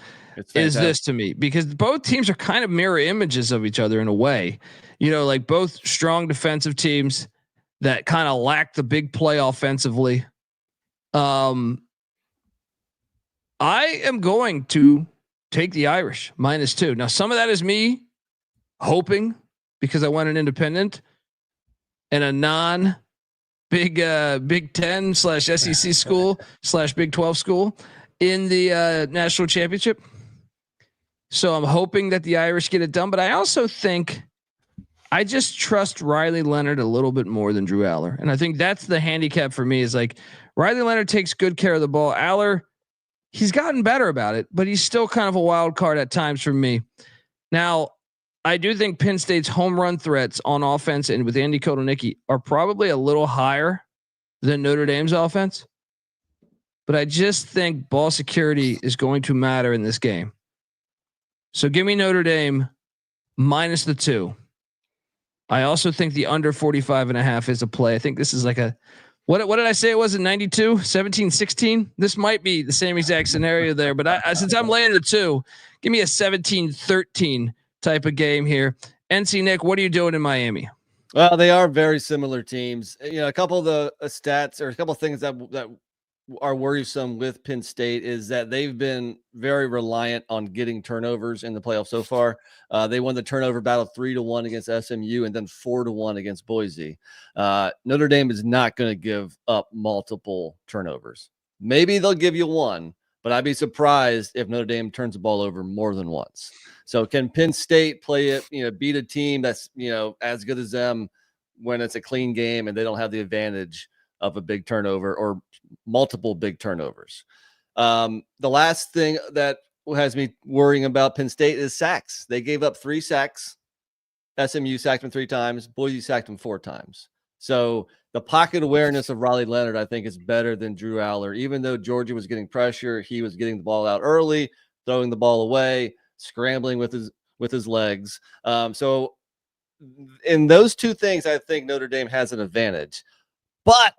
is this to me, because both teams are kind of mirror images of each other in a way, like both strong defensive teams that kind of lack the big play offensively. I am going to take the Irish -2. Now, some of that is me hoping because I went an independent and a non Big 10 / SEC school / Big 12 school in the national championship. So I'm hoping that the Irish get it done, but I also think I just trust Riley Leonard a little bit more than Drew Aller. And I think that's the handicap for me, is like Riley Leonard takes good care of the ball. Aller, he's gotten better about it, but he's still kind of a wild card at times for me. Now, I do think Penn State's home run threats on offense and with Andy Kotelnicki are probably a little higher than Notre Dame's offense, but I just think ball security is going to matter in this game. So give me Notre Dame -2. I also think the under 45.5 is a play. I think this is like a, what did I say it was in 92, 17-16? This might be the same exact scenario there, but since I'm laying the 2, give me a 17-13 type of game here. NC Nick, what are you doing in Miami? Well, they are very similar teams. A couple of the stats or a couple of things that are worrisome with Penn State is that they've been very reliant on getting turnovers in the playoffs so far. They won the turnover battle 3-1 against SMU and then 4-1 against Boise. Notre Dame is not going to give up multiple turnovers. Maybe they'll give you one, but I'd be surprised if Notre Dame turns the ball over more than once. So can Penn State play it, beat a team that's, as good as them when it's a clean game and they don't have the advantage of a big turnover or multiple big turnovers? The last thing that has me worrying about Penn State is sacks. They gave up 3 sacks. SMU sacked them 3 times. Boise sacked them 4 times. So the pocket awareness of Riley Leonard, I think, is better than Drew Aller. Even though Georgia was getting pressure, he was getting the ball out early, throwing the ball away, scrambling with his legs. So in those 2 things, I think Notre Dame has an advantage. But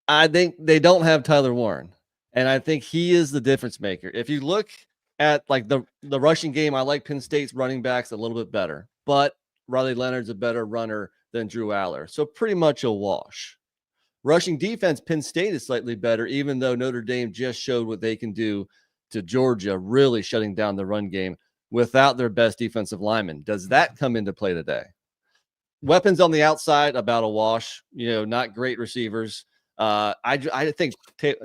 I think they don't have Tyler Warren, and I think he is the difference maker. If you look at like the rushing game, I like Penn State's running backs a little bit better, but Riley Leonard's a better runner than Drew Aller. So pretty much a wash. Rushing defense, Penn State is slightly better, even though Notre Dame just showed what they can do to Georgia, really shutting down the run game without their best defensive lineman. Does that come into play today? Weapons on the outside, about a wash, not great receivers. I think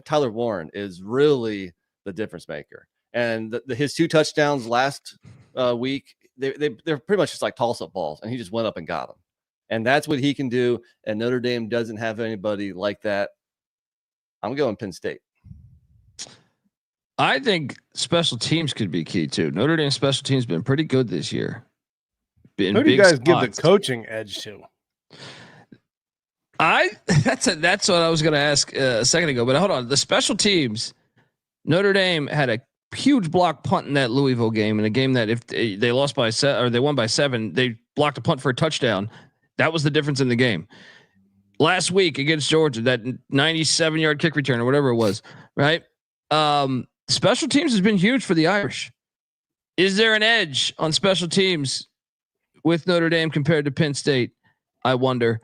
Tyler Warren is really the difference maker. And his 2 touchdowns last week, they're pretty much just like toss-up balls, and he just went up and got them. And that's what he can do, and Notre Dame doesn't have anybody like that. I'm going Penn State. I think special teams could be key too. Notre Dame special teams been pretty good this year. Who do you guys give the coaching edge to? That's what I was going to ask a second ago, but hold on. The special teams, Notre Dame had a huge block punt in that Louisville game, in a game that if they lost by 7 or they won by 7, they blocked a punt for a touchdown. That was the difference in the game. Last week against Georgia, that 97-yard kick return or whatever it was, right? Special teams has been huge for the Irish. Is there an edge on special teams with Notre Dame compared to Penn State? I wonder.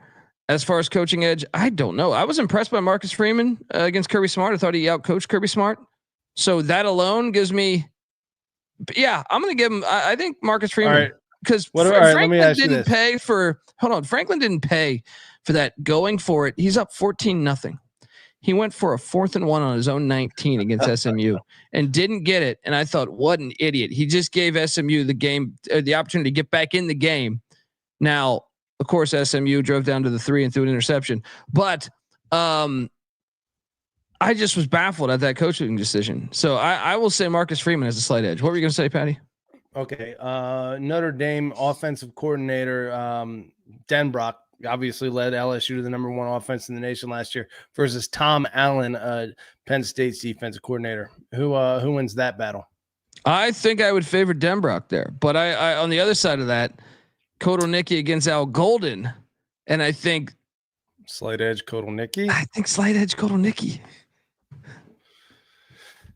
As far as coaching edge, I don't know. I was impressed by Marcus Freeman against Kirby Smart. I thought he outcoached Kirby Smart. So that alone gives me, yeah, I'm going to give him, I think Marcus Freeman, because Franklin didn't pay for, Franklin didn't pay for that going for it. He's up 14-0. He went for a 4th and 1 on his own 19 against SMU and didn't get it. And I thought, what an idiot. He just gave SMU the game, the opportunity to get back in the game. Now, of course, SMU drove down to the 3 and threw an interception, but I just was baffled at that coaching decision. So I will say Marcus Freeman has a slight edge. What were you going to say, Patty? Okay. Notre Dame offensive coordinator, Denbrock, obviously led LSU to the number 1 offense in the nation last year versus Tom Allen, Penn State's defensive coordinator. Who wins that battle? I think I would favor Denbrock there, but I on the other side of that, Kotelnicki against Al Golden. And I think slight edge Kotelnicki. I think slight edge Kotelnicki.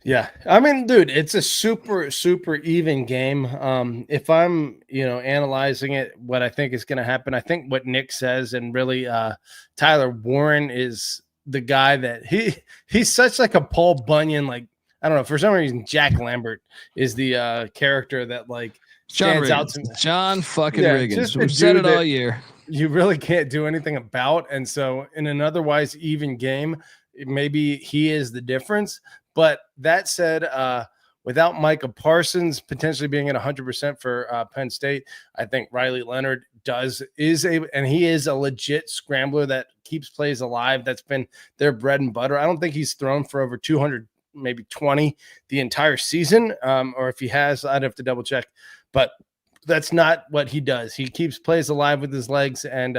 Yeah. I mean, dude, it's a super, super even game. If I'm, analyzing it, what I think is going to happen, I think what Nick says, and really Tyler Warren is the guy that he's such like a Paul Bunyan, like, I don't know, for some reason, Jack Lambert is the character that like stands out to me. John fucking Riggins. We've said it all year. You really can't do anything about. And so in an otherwise even game, maybe he is the difference. But that said, without Micah Parsons potentially being at 100% for Penn State, I think Riley Leonard and he is a legit scrambler that keeps plays alive. That's been their bread and butter. I don't think he's thrown for over 200, maybe 20 the entire season. Or if he has, I'd have to double check. But that's not what he does. He keeps plays alive with his legs, and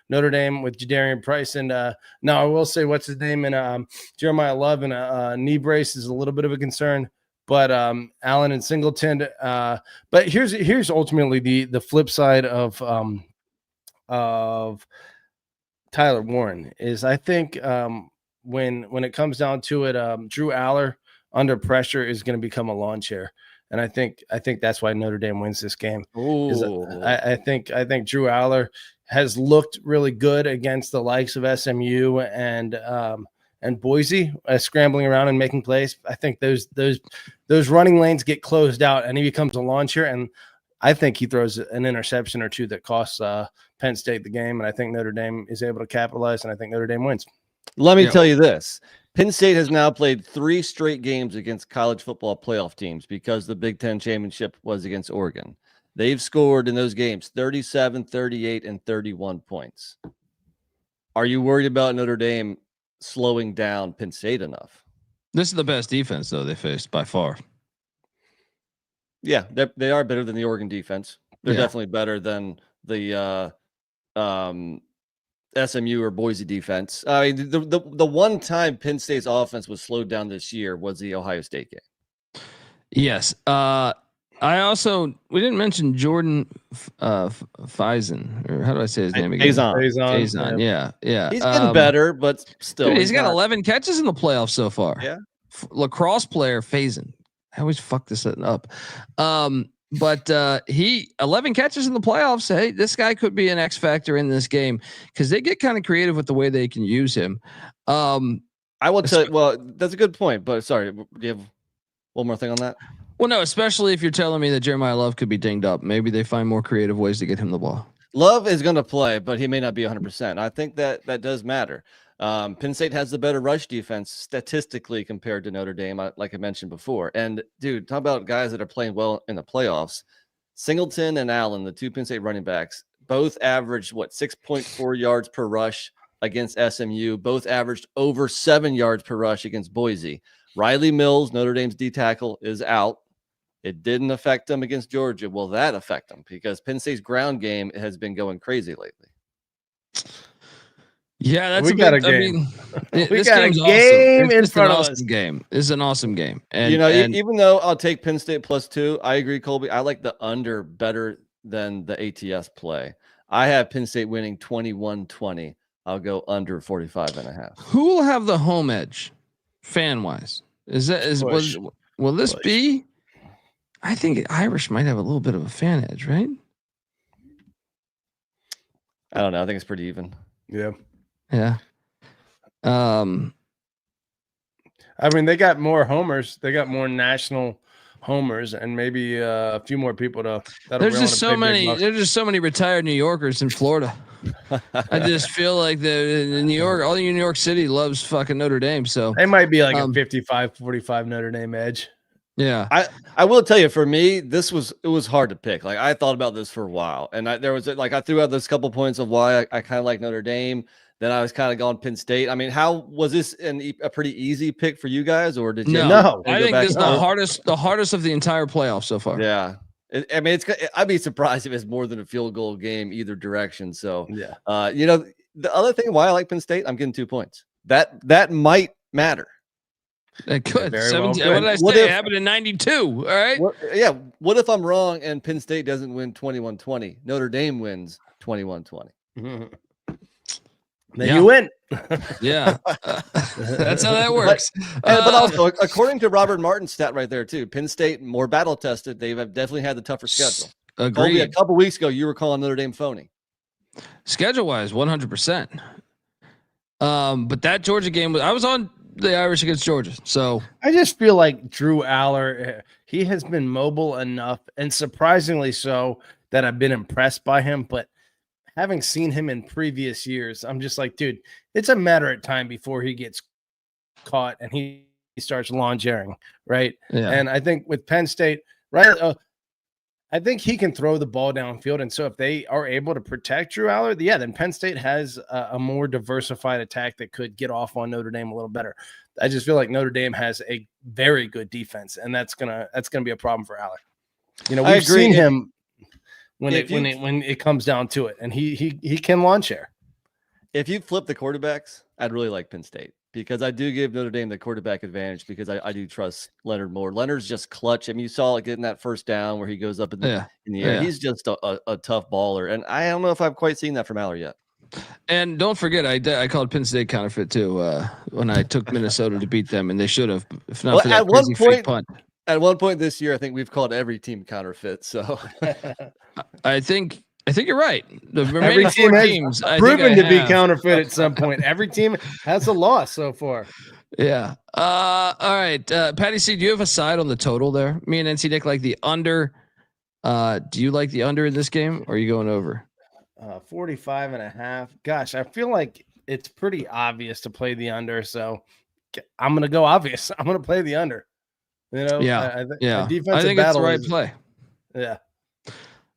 Notre Dame with Jadarian Price. And now I will say, what's his name? And Jeremiah Love and a knee brace is a little bit of a concern, but Allen and Singleton. But here's ultimately the flip side of Tyler Warren is, I think when it comes down to it, Drew Aller under pressure is going to become a lawn chair. And I think that's why Notre Dame wins this game. I think Drew Aller has looked really good against the likes of SMU and Boise, scrambling around and making plays. I think those running lanes get closed out, and he becomes a lawn chair. And I think he throws an interception or two that costs Penn State the game. And I think Notre Dame is able to capitalize, and I think Notre Dame wins. Let me tell you this. Penn State has now played 3 straight games against college football playoff teams because the Big Ten championship was against Oregon. They've scored in those games 37, 38, and 31 points. Are you worried about Notre Dame slowing down Penn State enough? This is the best defense, though, they faced by far. Yeah, they are better than the Oregon defense. They're definitely better than the SMU or Boise defense. I mean, the one time Penn State's offense was slowed down this year was the Ohio State game. Yes. We didn't mention Jordan Faison, or how do I say his name again? Faison. Yeah. He's getting better, but still. Dude, he's got 11 catches in the playoffs so far. Yeah. Lacrosse player Faison. I always fuck this up. But he 11 catches in the playoffs. Hey, this guy could be an X factor in this game because they get kind of creative with the way they can use him. I will tell you, well, that's a good point, but sorry, do you have one more thing on that? Well, no, especially if you're telling me that Jeremiah Love could be dinged up. Maybe they find more creative ways to get him the ball. Love is going to play, but he may not be 100%. I think that does matter. Penn State has the better rush defense statistically compared to Notre Dame, like I mentioned before. And dude, talk about guys that are playing well in the playoffs. Singleton and Allen, the 2 Penn State running backs, both averaged 6.4 yards per rush against SMU. Both averaged over 7 yards per rush against Boise. Riley Mills, Notre Dame's D tackle, is out. It didn't affect them against Georgia. Will that affect them? Because Penn State's ground game has been going crazy lately. Yeah, that's we got a game. I mean, we got a game awesome. in front of us. Game. This is an awesome game. And even though I'll take Penn State +2, I agree, Colby. I like the under better than the ATS play. I have Penn State winning 21-20. I'll go under 45.5. Who will have the home edge, fan wise? Will this be? I think Irish might have a little bit of a fan edge, right? I don't know. I think it's pretty even. Yeah. Yeah. I mean, they got more homers. They got more national homers, and maybe a few more people to. There's just so many. There's just so many retired New Yorkers in Florida. I just feel like the New York, all New York City loves fucking Notre Dame. So they might be like a 55-45 Notre Dame edge. Yeah, I will tell you, for me, it was hard to pick. Like, I thought about this for a while, and I threw out this couple points of why I kind of like Notre Dame. Then I was kind of going Penn State. I mean, how was this a pretty easy pick for you guys, or did you? No, I think this is the hardest of the entire playoff so far. Yeah. I mean, I'd be surprised if it's more than a field goal game either direction. So, yeah. The other thing why I like Penn State, I'm getting 2 points. That might matter. It could. Very 17, well what did I say? It happened in 92. All right. What if I'm wrong and Penn State doesn't win 21-20? Notre Dame wins 21-20. Then you win. Yeah. That's how that works. But also, according to Robert Martin's stat right there, too, Penn State more battle tested. They've definitely had the tougher schedule. Agreed. A couple weeks ago, you were calling Notre Dame phony. Schedule wise, 100%. But that Georgia game I was on the Irish against Georgia. So I just feel like Drew Aller, he has been mobile enough and surprisingly so that I've been impressed by him. But having seen him in previous years, I'm just like, dude, it's a matter of time before he gets caught and he starts lawn jaring, right? Yeah. And I think with Penn State, right, I think he can throw the ball downfield. And so if they are able to protect Drew Aller, then Penn State has a more diversified attack that could get off on Notre Dame a little better. I just feel like Notre Dame has a very good defense, and that's gonna be a problem for Aller. We've seen him when it comes down to it, and he can lawn share. If you flip the quarterbacks, I'd really like Penn State, because I do give Notre Dame the quarterback advantage because I do trust Leonard more. Leonard's just clutch. I mean, you saw it getting that first down where he goes up in the air. Yeah. He's just a tough baller, and I don't know if I've quite seen that from Aller yet. And don't forget, I called Penn State counterfeit too when I took Minnesota to beat them, and they should have, if not for that crazy fake punt. At one point this year, I think we've called every team counterfeit. So I think you're right. The remaining four teams proven to be counterfeit at some point. Every team has a loss so far. Yeah. All right. Patty C, do you have a side on the total there? Me and NC Nick like the under. Do you like the under in this game, or are you going over? 45.5. Gosh, I feel like it's pretty obvious to play the under. So I'm going to go obvious. I'm going to play the under. Yeah. I think it's the right play. Yeah.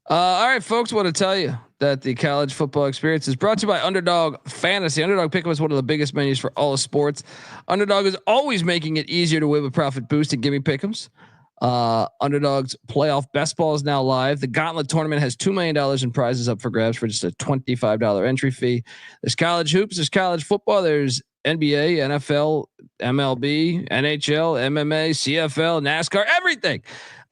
All right, folks, want to tell you that the college football experience is brought to you by Underdog Fantasy. Underdog Pick'em is one of the biggest menus for all of sports. Underdog is always making it easier to win with profit boost and gimme pick'ems. Underdog's playoff best ball is now live. The Gauntlet tournament has $2 million in prizes up for grabs for just a $25 entry fee. There's college hoops, there's college football, there's NBA, NFL, MLB, NHL, MMA, CFL, NASCAR, everything.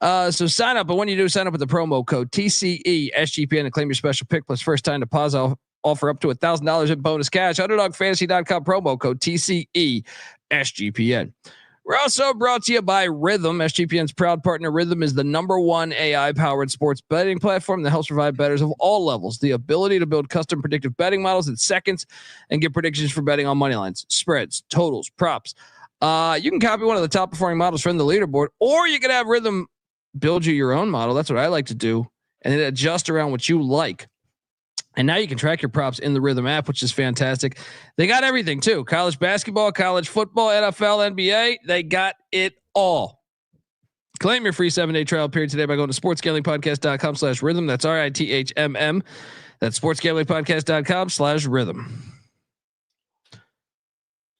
So sign up, but when you do, sign up with the promo code TCE SGPN and claim your special pick plus first time deposit offer up to $1,000 in bonus cash. UnderdogFantasy.com promo code TCE SGPN. We're also brought to you by Rhythm. SGPN's proud partner. Rhythm is the #1 AI-powered sports betting platform that helps provide bettors of all levels the ability to build custom predictive betting models in seconds and get predictions for betting on money lines, spreads, totals, props. You can copy one of the top performing models from the leaderboard, or you can have Rhythm build you your own model. That's what I like to do, and then adjust around what you like. And now you can track your props in the Rhythm app, which is fantastic. They got everything too. College basketball, college football, NFL, NBA. They got it all. Claim your free 7-day trial period today by going to sportsgamblingpodcast.com/rhythm. That's RITHMM. That's sportsgamblingpodcast.com/rhythm.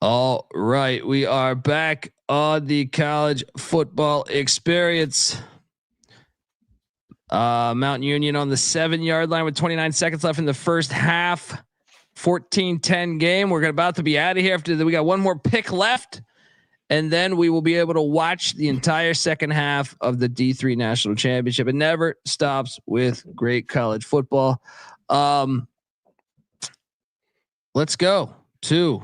All right. We are back on the college football experience. Mount Union on the 7-yard line with 29 seconds left in the first half. 14-10 game. We're about to be out of here after we got one more pick left, and then we will be able to watch the entire second half of the D3 National Championship. It never stops with great college football. Let's go to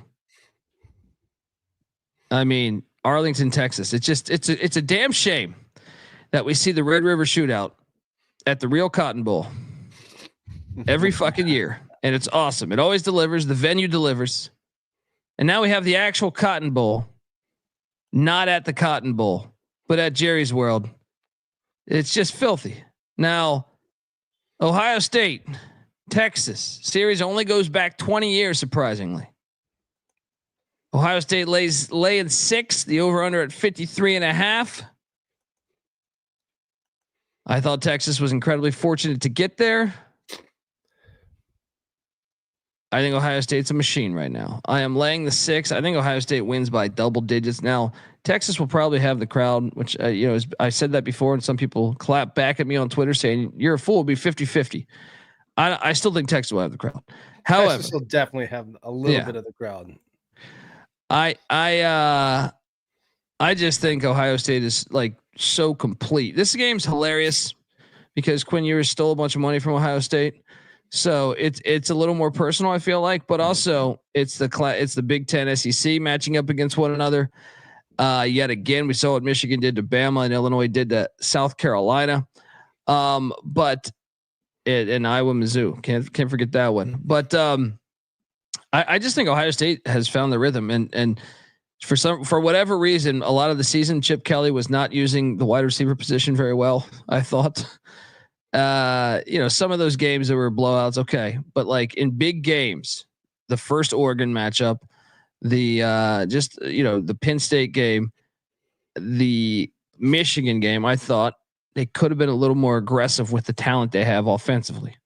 Arlington, Texas. It's a damn shame that we see the Red River Shootout at the Real Cotton Bowl every fucking year. And it's awesome. It always delivers. The venue delivers. And now we have the actual Cotton Bowl not at the Cotton Bowl, but at Jerry's World. It's just filthy. Now, Ohio State, Texas series only goes back 20 years, surprisingly. Ohio State laying 6, the over under at 53.5. I thought Texas was incredibly fortunate to get there. I think Ohio State's a machine right now. I am laying the 6. I think Ohio State wins by double digits. Now, Texas will probably have the crowd, which, I said that before, and some people clap back at me on Twitter saying, you're a fool, it'll be 50-50. I still think Texas will have the crowd. However, Texas will definitely have a little bit of the crowd. I just think Ohio State is like so complete. This game's hilarious because Quinn Ewers stole a bunch of money from Ohio State. So it's a little more personal, I feel like, but also it's the Big Ten SEC matching up against one another. Yet again, we saw what Michigan did to Bama and Illinois did to South Carolina. And Iowa, Mizzou, can't forget that one. But I just think Ohio State has found the rhythm, and for whatever reason, a lot of the season, Chip Kelly was not using the wide receiver position very well. I thought. Some of those games that were blowouts, okay, but like in big games, the first Oregon matchup, the Penn State game, the Michigan game, I thought they could have been a little more aggressive with the talent they have offensively.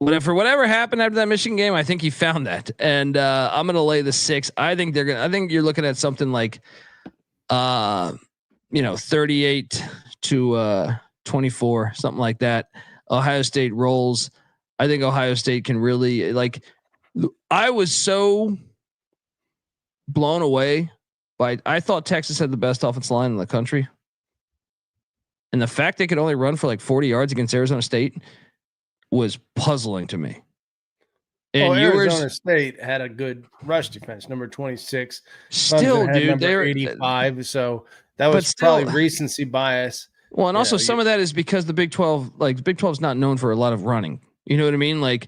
Whatever happened after that Michigan game, I think he found that, and I'm going to lay the 6. I think you're looking at something like, 38 to 24, something like that. Ohio State rolls. I think Ohio State can really I was so blown away by, I thought Texas had the best offensive line in the country. And the fact they could only run for like 40 yards against Arizona State was puzzling to me. And Arizona State had a good rush defense, number 26. Still, dude, they were 85. So that was probably recency bias. Well, and also some of that is because the Big 12 is not known for a lot of running. You know what I mean?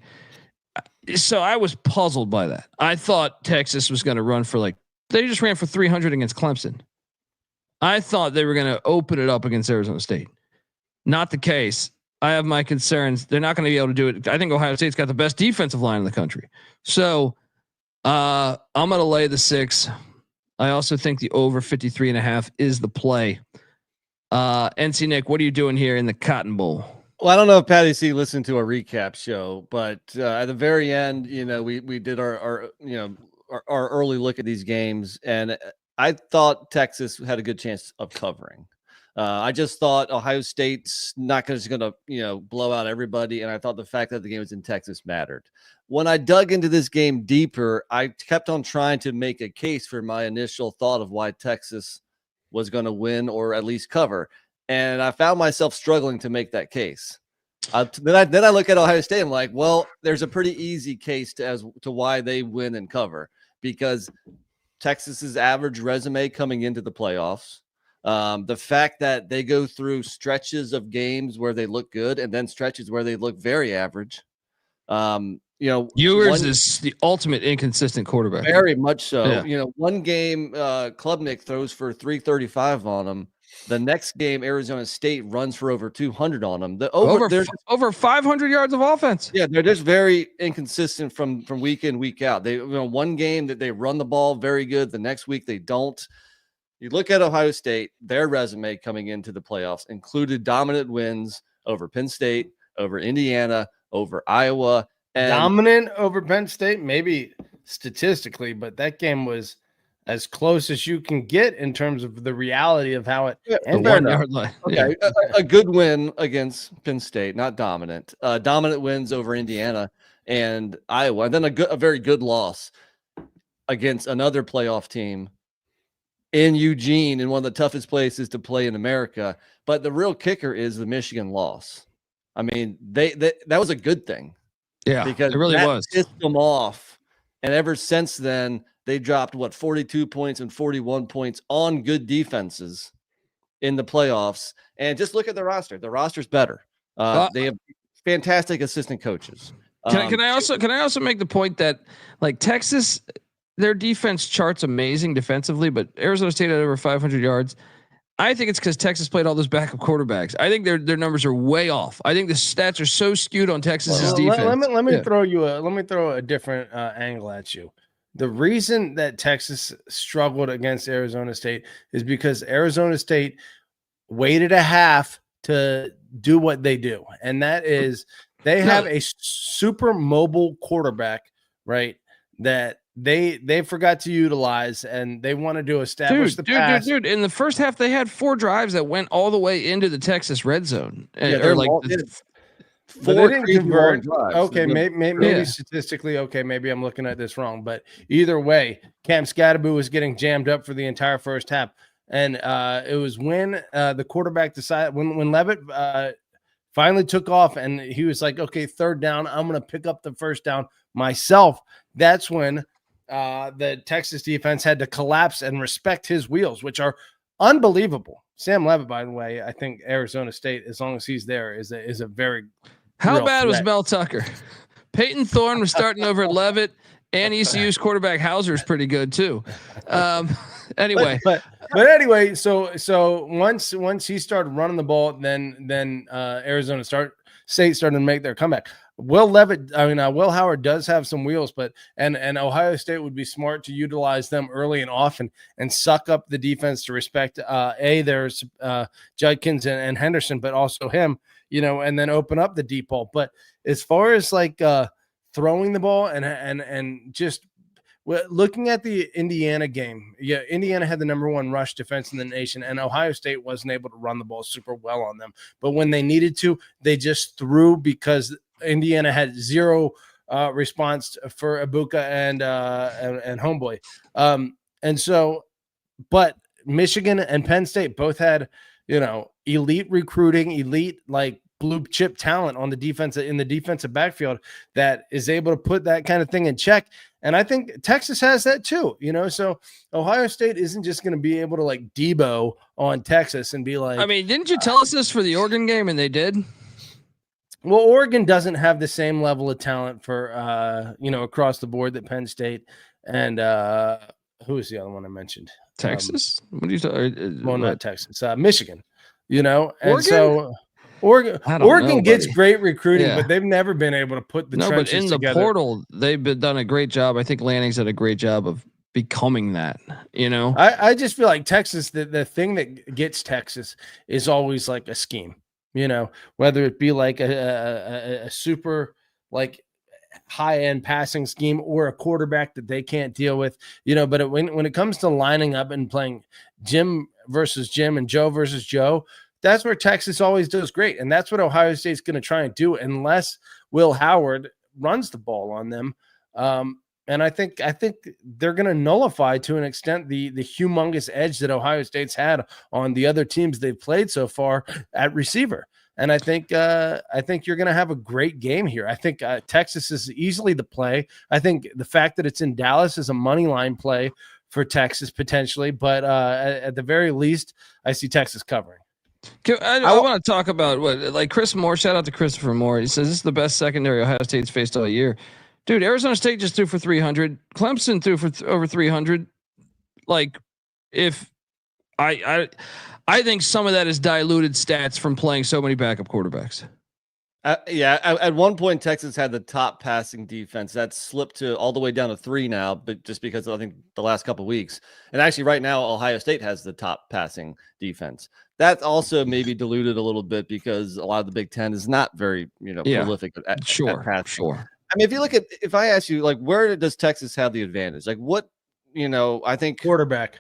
So I was puzzled by that. I thought Texas was going to run for they just ran for 300 against Clemson. I thought they were going to open it up against Arizona State. Not the case. I have my concerns. They're not going to be able to do it. I think Ohio State's got the best defensive line in the country. So I'm going to lay the 6. I also think the over 53.5 is the play. NC Nick, what are you doing here in the Cotton Bowl? Well, I don't know if Patty C listened to our recap show, but at the very end, we did our early look at these games, and I thought Texas had a good chance of covering. I just thought Ohio State's not just going to blow out everybody, and I thought the fact that the game was in Texas mattered. When I dug into this game deeper, I kept on trying to make a case for my initial thought of why Texas was going to win or at least cover. And I found myself struggling to make that case. Then I look at Ohio State. I'm like, well, there's a pretty easy case to why they win and cover, because Texas's average resume coming into the playoffs, the fact that they go through stretches of games where they look good and then stretches where they look very average. Ewers is the ultimate inconsistent quarterback. Very much so. Yeah. One game, Klubnik throws for 335 on him. The next game, Arizona State runs for over 200 on them. Over 500 yards of offense. Yeah, they're just very inconsistent from week in, week out. They one game that they run the ball very good, the next week they don't. You look at Ohio State, their resume coming into the playoffs included dominant wins over Penn State, over Indiana, over Iowa. And dominant over Penn State, maybe statistically, but that game was as close as you can get in terms of the reality of how it ended. Okay, a good win against Penn State, not dominant. Dominant wins over Indiana and Iowa, and then a very good loss against another playoff team in Eugene, in one of the toughest places to play in America. But the real kicker is the Michigan loss. I mean, that was a good thing. Yeah, because it really was. Pissed them off, and ever since then, they dropped 42 points and 41 points on good defenses in the playoffs. And just look at the roster. The roster's better. They have fantastic assistant coaches. Can I also make the point that Texas, their defense charts amazing defensively, but Arizona State had over 500 yards. I think it's because Texas played all those backup quarterbacks. I think their numbers are way off. I think the stats are so skewed on Texas's defense. Let me throw a different angle at you. The reason that Texas struggled against Arizona State is because Arizona State waited a half to do what they do, and that is they have a super mobile quarterback, right? That they forgot to utilize, and they wanted to establish the pass. Dude. In the first half, they had 4 drives that went all the way into the Texas red zone. Yeah, they're like 4 didn't convert. Okay, maybe statistically, okay, maybe I'm looking at this wrong, but either way, Cam Scadaboo was getting jammed up for the entire first half, and it was when the quarterback decided when Levitt finally took off, and he was like, "Okay, 3rd down, I'm going to pick up the first down myself." That's when the Texas defense had to collapse and respect his wheels, which are unbelievable. Sam Levitt, by the way, I think Arizona State, as long as he's there, is a very How bad was Mel Tucker? Peyton Thorne was starting over at Levitt, and ECU's quarterback Hauser is pretty good too. Anyway, but anyway, so once he started running the ball, then Arizona State started to make their comeback. Will Howard does have some wheels, but and Ohio State would be smart to utilize them early and often and suck up the defense to respect there's Judkins and Henderson, but also him, and then open up the deep ball. But as far as like throwing the ball and just looking at the Indiana game, Indiana had the number 1 rush defense in the nation, and Ohio State wasn't able to run the ball super well on them. But when they needed to, they just threw because Indiana had 0 response for Ibuka and Homeboy. And so, but Michigan and Penn State both had, elite recruiting, elite like blue chip talent on the defense in the defensive backfield that is able to put that kind of thing in check. And I think Texas has that too, so Ohio State isn't just going to be able to like Debo on Texas and be like, didn't you tell us this for the Oregon game? And they did. Well, Oregon doesn't have the same level of talent for, across the board that Penn State and who is the other one I mentioned? Texas? What are you talking? Well, not Texas, Michigan, and Oregon? So Oregon gets great recruiting, but they've never been able to put the trenches but in together. The portal, they've done a great job. I think Lanning's done a great job of becoming that, I just feel like Texas, the thing that gets Texas is always like a scheme. Whether it be like a super like high end passing scheme or a quarterback that they can't deal with, but when it comes to lining up and playing Jim versus Jim and Joe versus Joe, that's where Texas always does great. And that's what Ohio State's going to try and do unless Will Howard runs the ball on them. And I think they're going to nullify to an extent the humongous edge that Ohio State's had on the other teams they've played so far at receiver. And I think you're going to have a great game here. I think Texas is easily the play. I think the fact that it's in Dallas is a money line play for Texas potentially, but at the very least, I see Texas covering. I want to talk about like Chris Moore. Shout out to Christopher Moore. He says this is the best secondary Ohio State's faced all year. Dude, Arizona State just threw for 300. Clemson threw for over 300. Like, if I think some of that is diluted stats from playing so many backup quarterbacks. At one point, Texas had the top passing defense. That's slipped to all the way down to 3 now, but just because I think the last couple of weeks. And actually, right now, Ohio State has the top passing defense. That's also maybe diluted a little bit because a lot of the Big Ten is not very, prolific at passing. Sure. I mean, if I ask you, like, where does Texas have the advantage? Like, what, I think quarterback.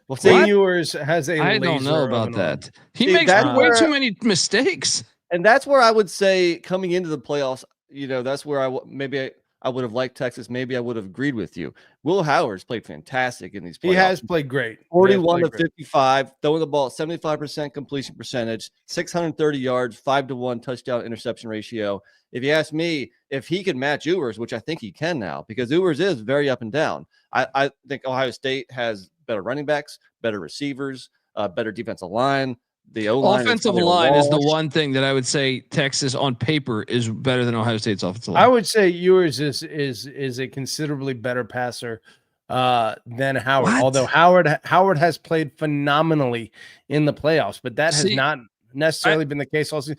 Well, Quinn Ewers has a. I don't know about that. He makes way too many mistakes, and that's where I would say coming into the playoffs, that's where I would have liked Texas. Maybe I would have agreed with you. Will Howard's played fantastic in these playoffs. He has played great. 41 to 55, throwing the ball at 75% completion percentage, 630 yards, 5-to-1 touchdown interception ratio. If you ask me, if he can match Ewers, which I think he can now, because Ewers is very up and down, I think Ohio State has better running backs, better receivers, better defensive line. The O-line offensive line is the one thing that I would say Texas on paper is better than Ohio State's offensive line. I would say Ewers is a considerably better passer than Howard. What? Although Howard has played phenomenally in the playoffs, but that has not necessarily been the case all season.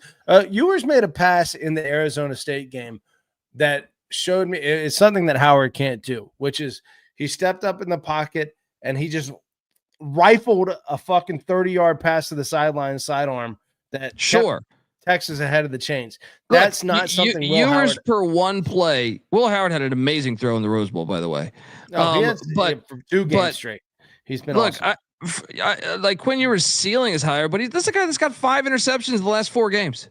Ewers made a pass in the Arizona State game that showed me it's something that Howard can't do, which is he stepped up in the pocket and he just rifled a fucking 30-yard pass to the sidearm that kept Texas ahead of the chains. That's not something Ewers per one play. Will Howard had an amazing throw in the Rose Bowl, by the way. But for 2 games straight, he's been awesome. I like Quinn Ewers' ceiling is higher, but that's a guy that's got 5 interceptions in the last 4 games.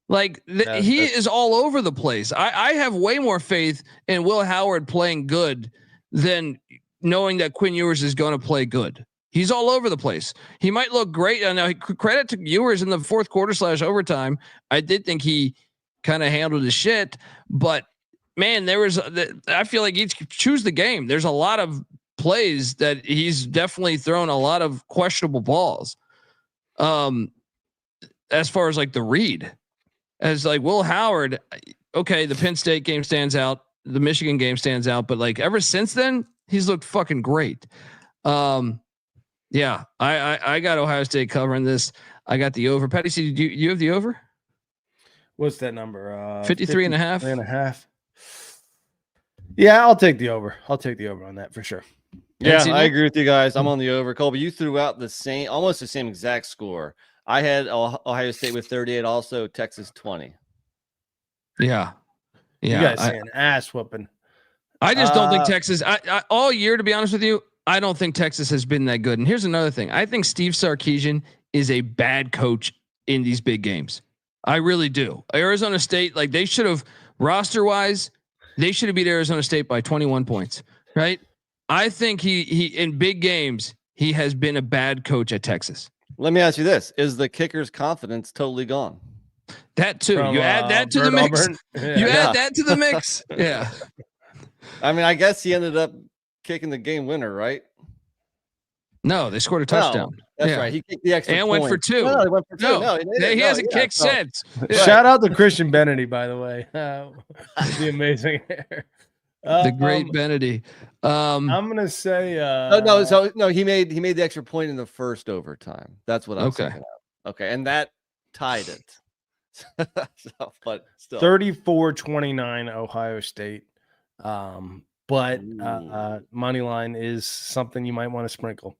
Like he is all over the place. I have way more faith in Will Howard playing good than knowing that Quinn Ewers is going to play good. He's all over the place. He might look great. I know credit to Ewers in the fourth quarter / overtime. I did think he kind of handled his shit, but man, I feel like he'd choose the game. There's a lot of plays that he's definitely thrown a lot of questionable balls. As far as like the read, as like Will Howard, okay, the Penn State game stands out, the Michigan game stands out, but like ever since then, he's looked fucking great. Yeah, I got Ohio State covering this. I got the over. Patty, see, you have the over? What's that number? 53.5. 3.5. Yeah, I'll take the over. I'll take the over on that for sure. Yeah, I agree with you guys. I'm on the over. Colby, you threw out almost the same exact score. I had Ohio State with 38, also Texas 20. Yeah. You guys see an ass whooping. I just don't think Texas. I all year, to be honest with you, I don't think Texas has been that good. And here's another thing: I think Steve Sarkisian is a bad coach in these big games. I really do. Arizona State, like they should have roster wise, they should have beat Arizona State by 21 points, right? I think he in big games he has been a bad coach at Texas. Let me ask you this: is the kicker's confidence totally gone? That too. You add that to the mix. You add that to the mix. Yeah. I mean, I guess he ended up kicking the game winner, right? No, they scored a touchdown. No, that's right. He kicked the extra and point. went for 2. No, he went for 2. No, he hasn't kicked since. Shout out to Christian Benedy, by the way. The amazing hair. The great Benedy. I'm gonna say he made the extra point in the first overtime. That's what I'm saying. Okay, and that tied it. But still 34-29 Ohio State. But money line is something you might want to sprinkle.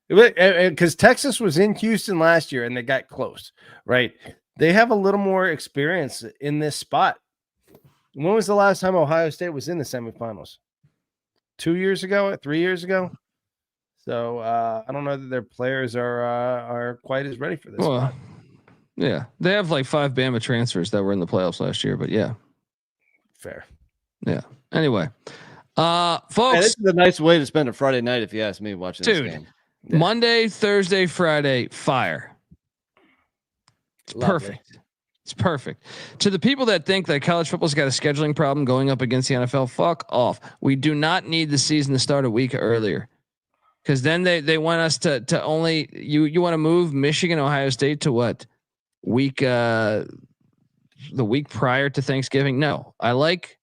Because Texas was in Houston last year and they got close, right? They have a little more experience in this spot. When was the last time Ohio State was in the semifinals? 2 years ago, 3 years ago. So I don't know that their players are quite as ready for this. Well, yeah, they have like 5 Bama transfers that were in the playoffs last year, but yeah, fair. Yeah. Anyway, folks, this is a nice way to spend a Friday night if you ask me watching this game. Yeah. Monday, Thursday, Friday, fire. It's perfect. It's perfect. To the people that think that college football's got a scheduling problem going up against the NFL, fuck off. We do not need the season to start a week earlier. Because then they want us to only you want to move Michigan, Ohio State to what week the week prior to Thanksgiving? No, I like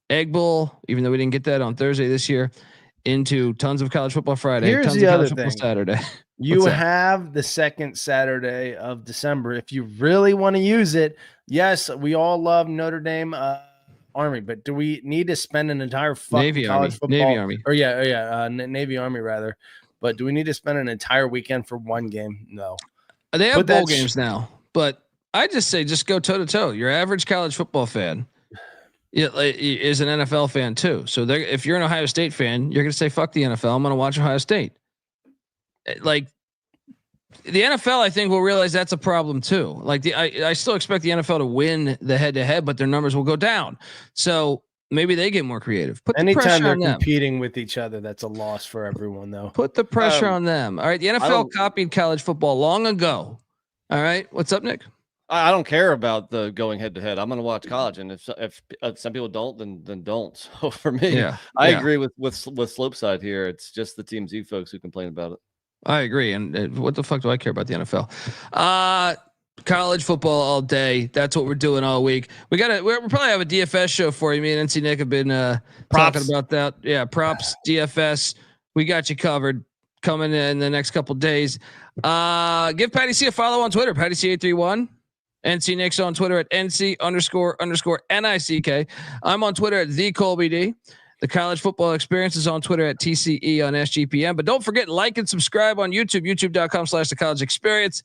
Egg Bowl, even though we didn't get that on Thursday this year, into tons of college football Friday. Here's tons the of other college thing. Saturday. You have the second Saturday of December. If you really want to use it, yes, we all love Notre Dame Army, but do we need to spend an entire Navy college Army. football? Navy Army. Or Navy Army rather. But do we need to spend an entire weekend for one game? No. They have bowl games now, but I just say just go toe to toe. Your average college football fan is an NFL fan too. So if you're an Ohio State fan, you're going to say, fuck the NFL. I'm going to watch Ohio State. Like the NFL, I think will realize that's a problem too. Like I still expect the NFL to win the head to head, but their numbers will go down. So maybe they get more creative. Anytime they're competing with each other, that's a loss for everyone though. Put the pressure on them. All right. The NFL copied college football long ago. All right. What's up, Nick? I don't care about the going head to head. I'm going to watch college, and if some people don't, then don't. So for me, I agree with Slope Side here. It's just the Team Z folks who complain about it. I agree. And what the fuck do I care about the NFL? college football all day. That's what we're doing all week. We'll probably have a DFS show for you. Me and NC Nick have been talking about that. Yeah, props, DFS. We got you covered coming in the next couple days. Give Patty C a follow on Twitter, Patty C831. NC Nick's on Twitter at NC__NICK. I'm on Twitter at TheColbyD. The College Football Experience is on Twitter at TCE on SGPN. But don't forget, like and subscribe on YouTube, youtube.com/The College Experience.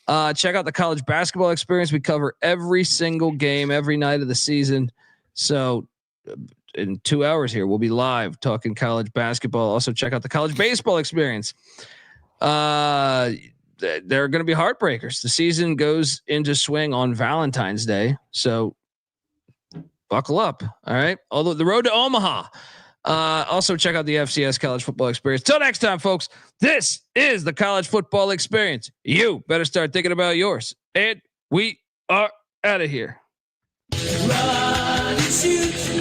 Check out the College Basketball Experience. We cover every single game every night of the season. So in 2 hours here, we'll be live talking college basketball. Also check out the College Baseball Experience. There are going to be heartbreakers. The season goes into swing on Valentine's Day. So buckle up. All right. Although the road to Omaha. Also check out the FCS College Football Experience. Till next time, folks, this is the College Football Experience. You better start thinking about yours. And we are out of here. Run, shoot.